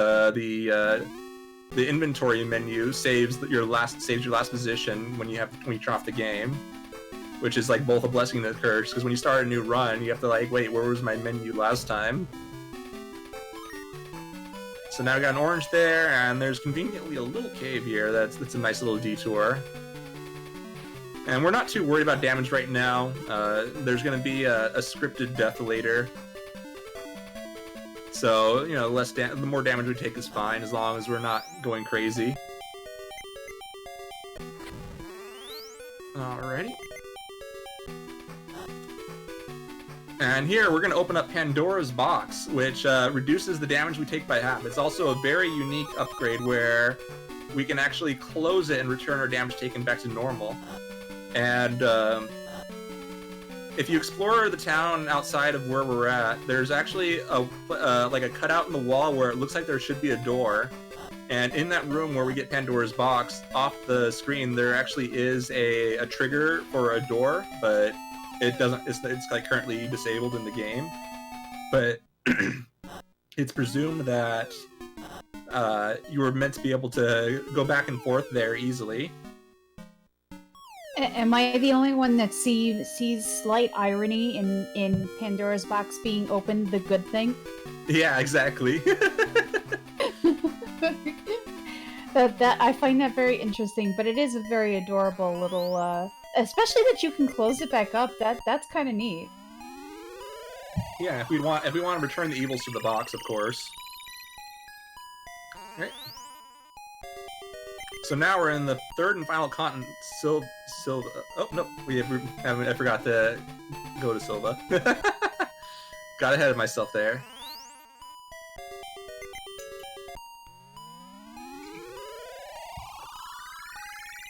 the inventory menu saves your last position when you turn off the game, which is like both a blessing and a curse. Because when you start a new run, you have to like, wait, where was my menu last time? So now we got an orange there, and there's conveniently a little cave here. That's a nice little detour. And we're not too worried about damage right now. There's going to be a scripted death later. So, you know, the more damage we take is fine, as long as we're not going crazy. Alrighty. And here, we're going to open up Pandora's Box, which reduces the damage we take by half. It's also a very unique upgrade where we can actually close it and return our damage taken back to normal. And if you explore the town outside of where we're at, there's actually like a cutout in the wall where it looks like there should be a door. And in that room where we get Pandora's Box, off the screen, there actually is a trigger for a door, but it doesn't. It's like currently disabled in the game. But it's presumed that you were meant to be able to go back and forth there easily. Am I the only one that sees slight irony in Pandora's Box being opened the good thing? Yeah, exactly. that I find that very interesting, but it is a very adorable little, especially that you can close it back up. That's kind of neat. Yeah, if we want to return the evils to the box, of course. Right. So now we're in the third and final continent, Sylva. Oh no, I forgot to go to Sylva. Got ahead of myself there.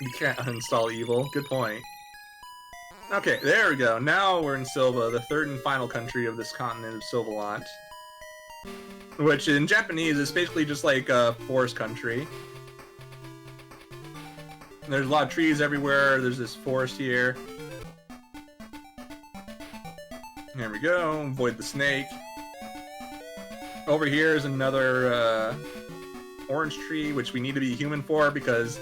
You can't uninstall evil. Good point. Okay, there we go. Now we're in Sylva, the third and final country of this continent of Sylvalant. Which in Japanese is basically just like a forest country. There's a lot of trees everywhere. There's this forest here. There we go. Avoid the snake. Over here is another orange tree, which we need to be human for because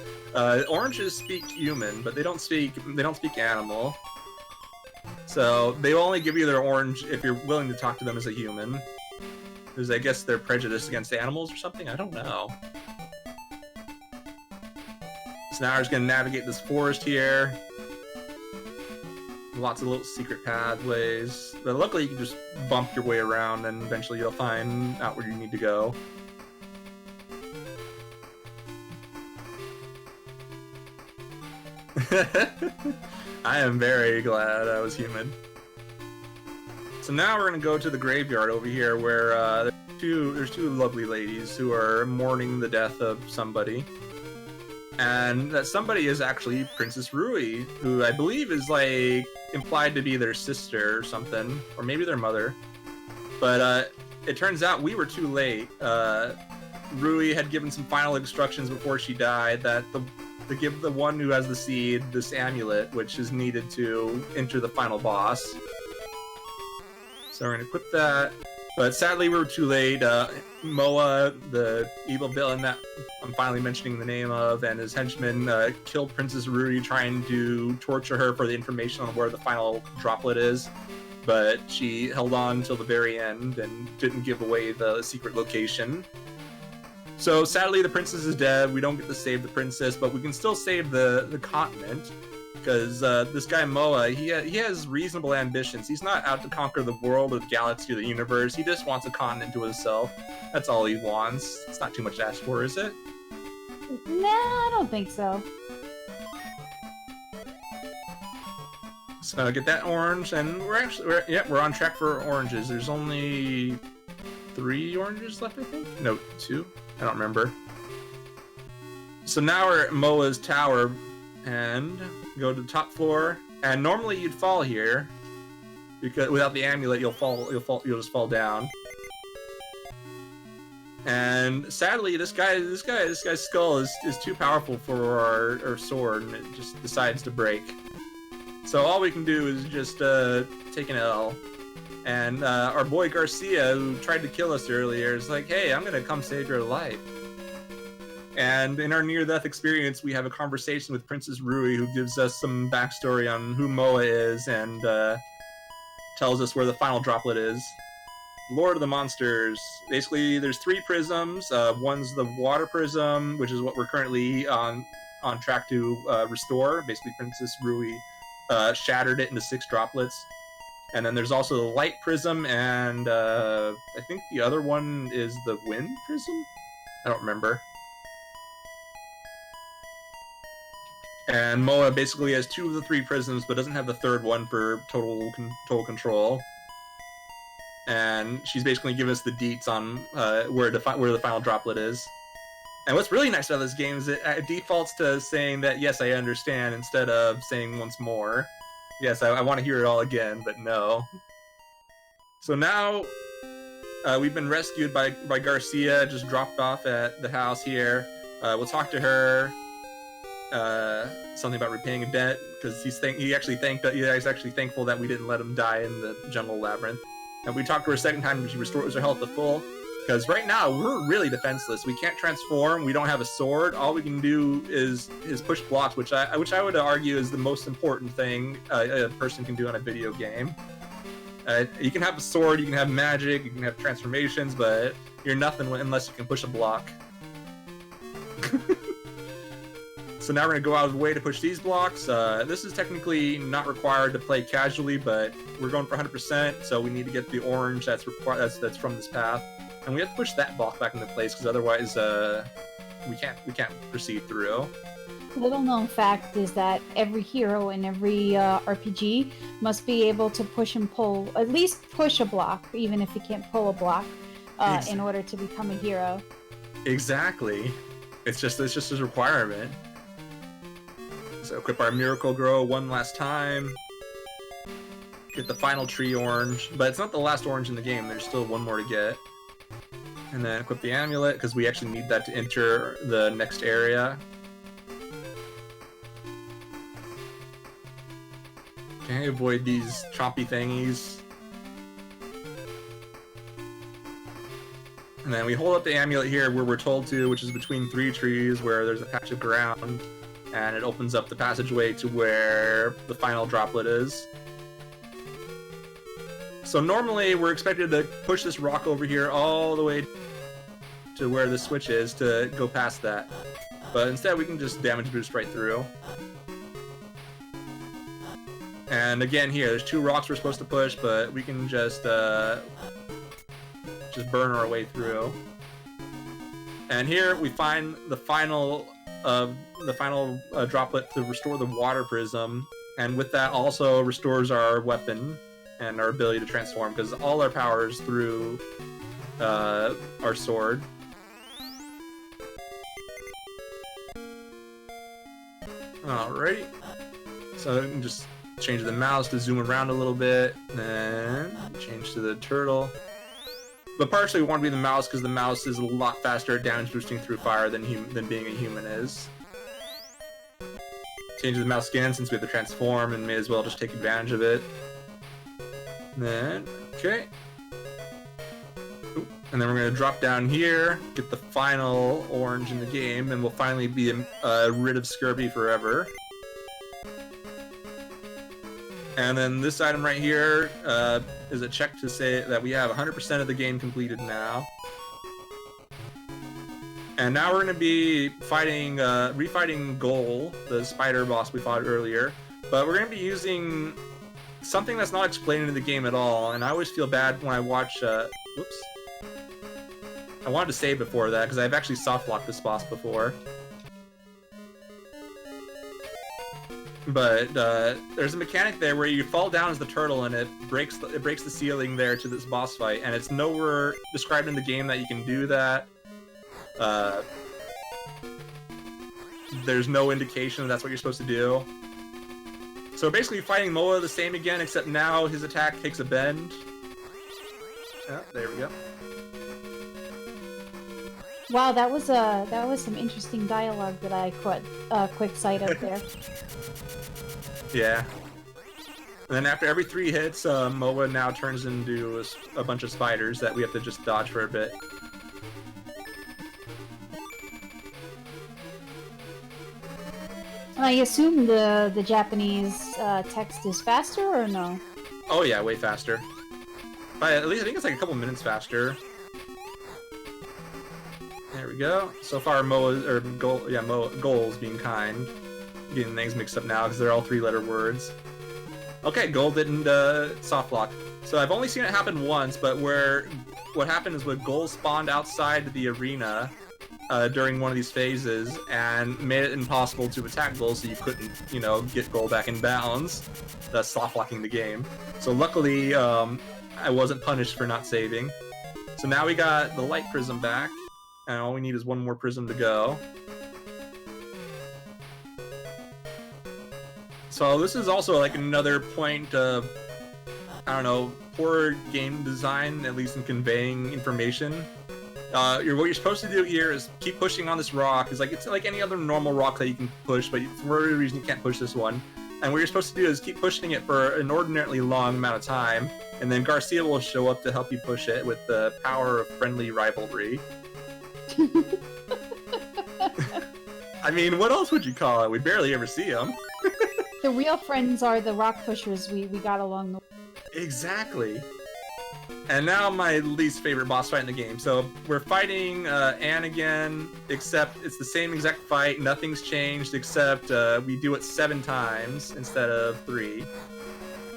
oranges speak human, but they don't speak animal. So they only give you their orange if you're willing to talk to them as a human. Because I guess they're prejudiced against animals or something. I don't know. So now we're just gonna navigate this forest here. Lots of little secret pathways. But luckily you can just bump your way around and eventually you'll find out where you need to go. I am very glad I was human. So now we're gonna go to the graveyard over here where there's two lovely ladies who are mourning the death of somebody. And that somebody is actually Princess Rui, who I believe is like implied to be their sister or something, or maybe their mother. But it turns out we were too late. Rui had given some final instructions before she died that to give the one who has the seed this amulet, which is needed to enter the final boss. So we're gonna equip that. But sadly, we were too late. Moa, the evil villain that I'm finally mentioning the name of, and his henchmen killed Princess Rui trying to torture her for the information on where the final droplet is. But she held on until the very end and didn't give away the secret location. So sadly, the princess is dead. We don't get to save the princess, but we can still save the continent. Because this guy Moa, he has reasonable ambitions. He's not out to conquer the world or the galaxy or the universe. He just wants a continent to himself. That's all he wants. It's not too much to ask for, is it? Nah, I don't think so. So get that orange, and we're on track for oranges. There's only 3 oranges left, I think. No, 2. I don't remember. So now we're at Moa's tower, and go to the top floor. And normally you'd fall here, because without the amulet you'll just fall down. And sadly, this guy's skull is too powerful for our sword, and it just decides to break. So all we can do is just take an L. And our boy Garcia, who tried to kill us earlier, is like, hey, I'm gonna come save your life. And in our near-death experience, we have a conversation with Princess Rui, who gives us some backstory on who Moa is and tells us where the final droplet is. Lord of the Monsters. Basically, there's 3 prisms. One's the water prism, which is what we're currently on track to restore. Basically, Princess Rui shattered it into 6 droplets. And then there's also the light prism, and I think the other one is the wind prism? I don't remember. And Moa basically has 2 of the 3 prisms, but doesn't have the 3rd one for total control. And she's basically giving us the deets on where the final droplet is. And what's really nice about this game is it defaults to saying that, yes, I understand, instead of saying once more. Yes, I want to hear it all again, but no. So now we've been rescued by Garcia, just dropped off at the house here. We'll talk to her. Something about repaying a debt, because he's actually thankful that we didn't let him die in the jungle labyrinth. And we talked to her a second time, and she restores her health to full. Because right now we're really defenseless. We can't transform. We don't have a sword. All we can do is push blocks, which I would argue is the most important thing a person can do in a video game. You can have a sword, you can have magic, you can have transformations, but you're nothing unless you can push a block. So now we're going to go out of the way to push these blocks. This is technically not required to play casually, but we're going for 100%, so we need to get the orange that's from this path. And we have to push that block back into place, because otherwise we can't proceed through. Little known fact is that every hero in every RPG must be able to push and pull, at least push a block, even if you can't pull a block, in order to become a hero. Exactly. It's just a requirement. So equip our Miracle Grow one last time. Get the final tree orange, but it's not the last orange in the game. There's still one more to get. And then equip the amulet, because we actually need that to enter the next area. Okay, avoid these chompy thingies. And then we hold up the amulet here where we're told to, which is between 3 trees where there's a patch of ground, and it opens up the passageway to where the final droplet is. So normally we're expected to push this rock over here all the way to where the switch is to go past that. But instead we can just damage boost right through. And again here, there's 2 rocks we're supposed to push, but we can just burn our way through. And here we find the final droplet to restore the water prism, and with that also restores our weapon and our ability to transform, because all our power is through our sword. Alright, so we can just change the mouse to zoom around a little bit, then change to the turtle. But partially we want to be the mouse because the mouse is a lot faster at damage boosting through fire than being a human is. Change the mouse skin since we have to transform, and may as well just take advantage of it. Then, okay. Oop. And then we're going to drop down here, get the final orange in the game, and we'll finally be rid of Scurvy forever. And then this item right here is a check to say that we have 100% of the game completed now. And now we're going to be fighting, refighting Goal, the spider boss we fought earlier. But we're going to be using something that's not explained in the game at all. And I always feel bad when I watch, whoops. I wanted to save before that because I've actually soft-locked this boss before. But there's a mechanic there where you fall down as the turtle and it breaks the ceiling there to this boss fight, and it's nowhere described in the game that you can do that. There's no indication that that's what you're supposed to do. So basically fighting Moa the same again, except now his attack takes a bend. Yeah, there we go. Wow, that was some interesting dialogue that I caught quick sight of there. Yeah. And then after every 3 hits, Moa now turns into a bunch of spiders that we have to just dodge for a bit. I assume the Japanese text is faster, or no? Oh yeah, way faster. But at least I think it's like a couple minutes faster. There we go. So far, Goal's being kind. Getting things mixed up now because they're all 3-letter words. Okay, Goal didn't soft lock. So I've only seen it happen once, but what happened is when Goal spawned outside the arena during one of these phases and made it impossible to attack Goal, so you couldn't, get Goal back in bounds, thus soft locking the game. So luckily, I wasn't punished for not saving. So now we got the light prism back, and all we need is one more prism to go. So this is also like another point of, I don't know, poor game design, at least in conveying information. What you're supposed to do here is keep pushing on this rock. It's like any other normal rock that you can push, but for whatever reason you can't push this one. And what you're supposed to do is keep pushing it for an inordinately long amount of time, and then Garcia will show up to help you push it with the power of friendly rivalry. I mean, what else would you call it? We barely ever see him. The real friends are the rock pushers we got along the way. Exactly. And now my least favorite boss fight in the game. So we're fighting Anne again, except it's the same exact fight. Nothing's changed except we do it 7 times instead of 3.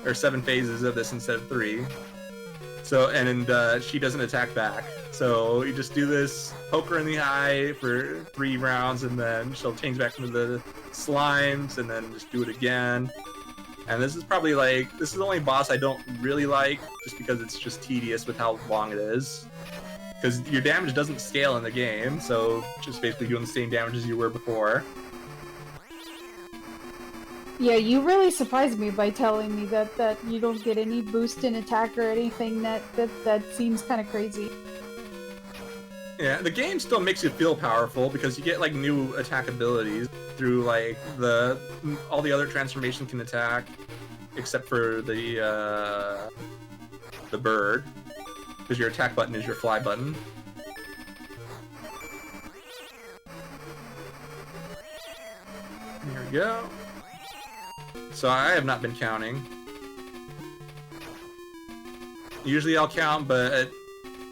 Or 7 phases of this instead of 3. So, and she doesn't attack back. So you just do this, poke her in the eye for 3 rounds, and then she'll change back into the slimes, and then just do it again. And this is probably this is the only boss I don't really like, just because it's just tedious with how long it is. Because your damage doesn't scale in the game, so just basically doing the same damage as you were before. Yeah, you really surprised me by telling me that you don't get any boost in attack or anything. That seems kind of crazy. Yeah, the game still makes you feel powerful because you get like new attack abilities through like all the other transformations can attack, except for the bird, because your attack button is your fly button. Here we go. So I have not been counting. Usually I'll count, but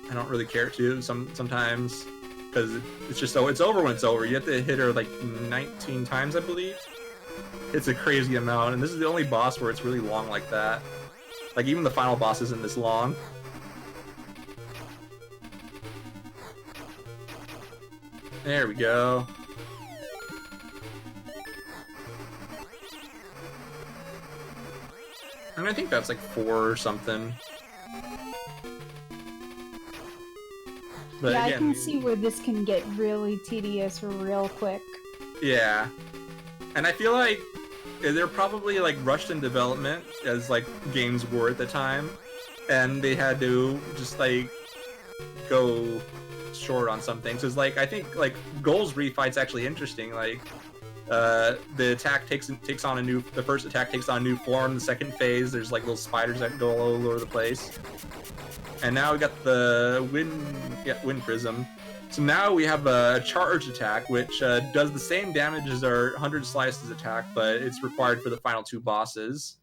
I don't really care to sometimes, because it's just it's over when it's over. You have to hit her like 19 times, I believe. It's a crazy amount, and this is the only boss where it's really long like that. Like even the final boss isn't this long. There we go. And I think that's like 4 or something. But yeah, again, I can see where this can get really tedious real quick. Yeah. And I feel like they're probably like rushed in development, as like games were at the time. And they had to just like go short on some things. Cause like I think like Goals refight's actually interesting. Like the attack takes on the first attack takes on a new form. The second phase, there's like little spiders that go all over the place. And now we got the wind prism. So now we have a charge attack, which does the same damage as our 100 slices attack, but it's required for the final 2 bosses.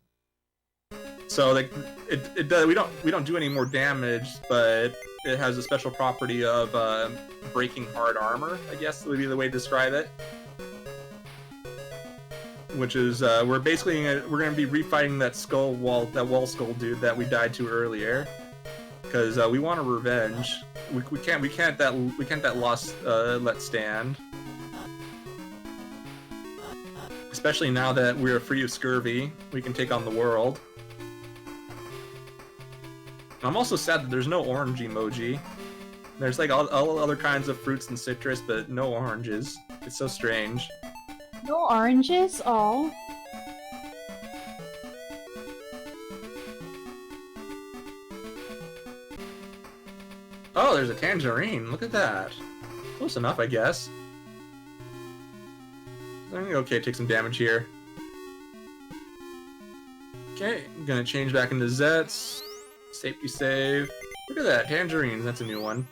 So like it does, we don't do any more damage, but it has a special property of breaking hard armor, I guess would be the way to describe it. Which is we're going to be refighting that wall skull dude that we died to earlier, because we want a revenge. We can't that loss let stand. Especially now that we're free of scurvy, we can take on the world. I'm also sad that there's no orange emoji. There's like all other kinds of fruits and citrus, but no oranges. It's so strange. No oranges? Oh. Oh, there's a tangerine. Look at that. Close enough, I guess. Okay, take some damage here. Okay, I'm gonna change back into Zets. Safety save. Look at that, tangerine. That's a new one.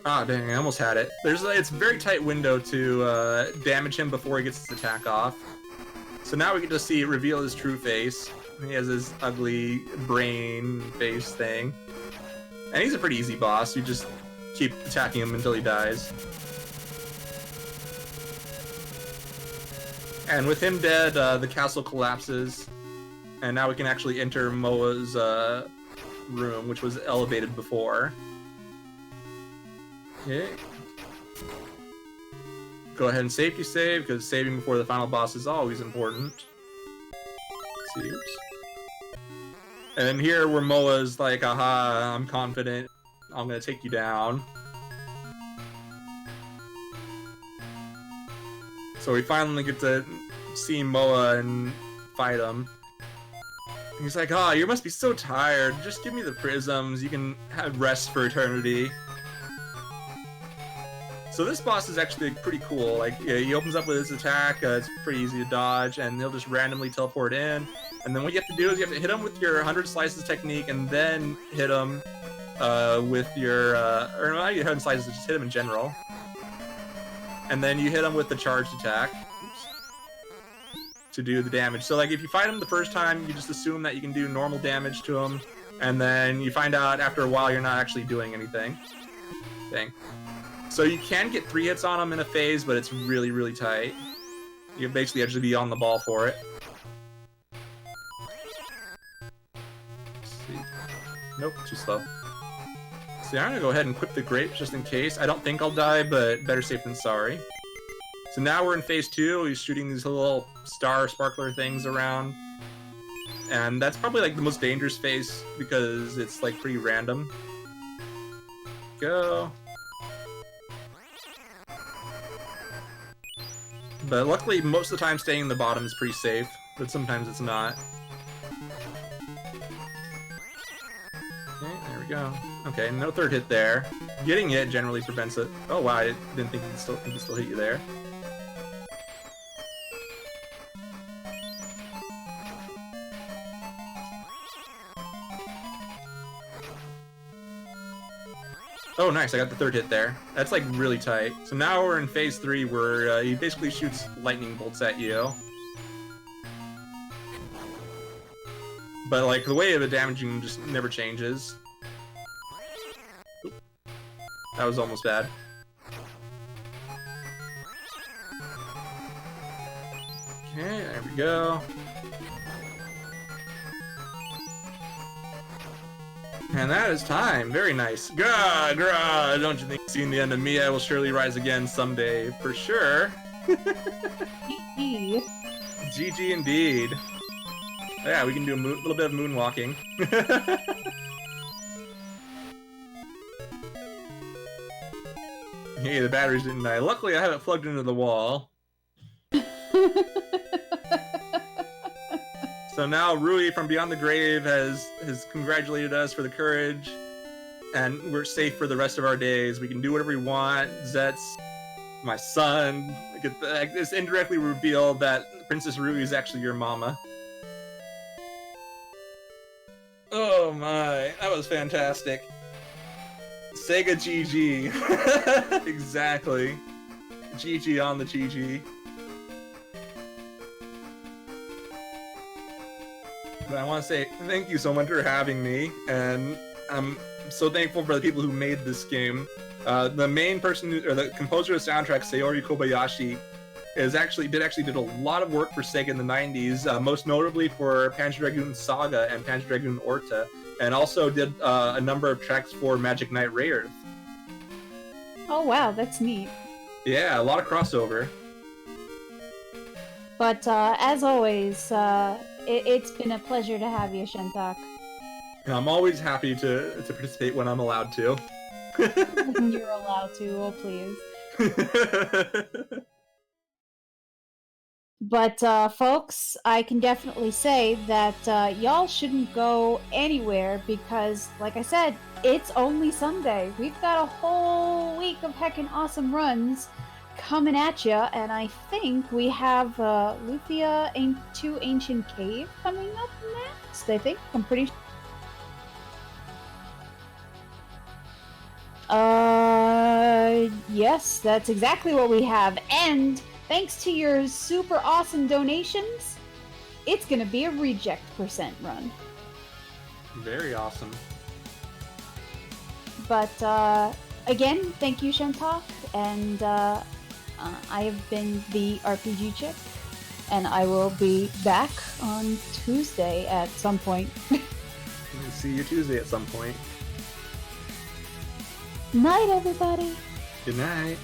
Ah, dang, I almost had it. It's a very tight window to damage him before he gets his attack off. So now we get to reveal his true face. He has his ugly brain face thing. And he's a pretty easy boss. You just keep attacking him until he dies. And with him dead, the castle collapses. And now we can actually enter Moa's room, which was elevated before. Okay. Go ahead and safety save, because saving before the final boss is always important. Let's see, oops. And then here where Moa's like, aha, I'm confident, I'm gonna take you down. So we finally get to see Moa and fight him. And he's like, you must be so tired, just give me the prisms, you can have rest for eternity. So this boss is actually pretty cool. Like, he opens up with his attack, it's pretty easy to dodge, and he'll just randomly teleport in. And then what you have to do is you have to hit him with your 100 slices technique, and then hit him with your, or not your 100 slices, just hit him in general. And then you hit him with the charged attack. Oops, to do the damage. So like if you fight him the first time, you just assume that you can do normal damage to him, and then you find out after a while you're not actually doing anything. Dang. So you can get 3 hits on him in a phase, but it's really, really tight. You basically have to be on the ball for it. Let's see. Nope, too slow. See, I'm gonna go ahead and equip the grapes just in case. I don't think I'll die, but better safe than sorry. So now we're in phase 2. He's shooting these little star sparkler things around. And that's probably like the most dangerous phase because it's like pretty random. Go. But luckily, most of the time staying in the bottom is pretty safe, but sometimes it's not. Okay, there we go. Okay, no third hit there. Getting it generally prevents it. Oh wow, I didn't think he could still hit you there. Oh, nice, I got the third hit there. That's like really tight. So now we're in phase 3 where he basically shoots lightning bolts at you. But like the way of it damaging him just never changes. Oop. That was almost bad. Okay, there we go. And that is time. Very nice. Grah, grah. Don't you think seeing the end of me, I will surely rise again someday, for sure. GG. GG indeed. Yeah, we can do a little bit of moonwalking. Hey, the batteries didn't die. Luckily, I have it plugged into the wall. So now Rui from Beyond the Grave has congratulated us for the courage, and we're safe for the rest of our days. We can do whatever we want. Zet's my son. It's indirectly revealed that Princess Rui is actually your mama. Oh my, that was fantastic. Sega GG. Exactly. GG on the GG. But I want to say thank you so much for having me, and I'm so thankful for the people who made this game. The main person, or the composer of the soundtrack, Sayori Kobayashi, did a lot of work for Sega in the 90s, most notably for Panzer Dragoon Saga and Panzer Dragoon Orta, and also did a number of tracks for Magic Knight Rayearth. Oh wow, that's neat. Yeah, a lot of crossover. But as always, it's been a pleasure to have you, Shentok. And I'm always happy to participate when I'm allowed to. You're allowed to, oh please. But folks, I can definitely say that y'all shouldn't go anywhere because, like I said, it's only Sunday. We've got a whole week of heckin' awesome runs coming at ya, and I think we have Lufia 2 Ancient Cave coming up next. I think I'm pretty. Yes, that's exactly what we have, and thanks to your super awesome donations, it's gonna be a reject % run. Very awesome. But again, thank you, Shentok, and I have been the RPG Chick, and I will be back on Tuesday at some point. See you Tuesday at some point. Night, everybody. Good night.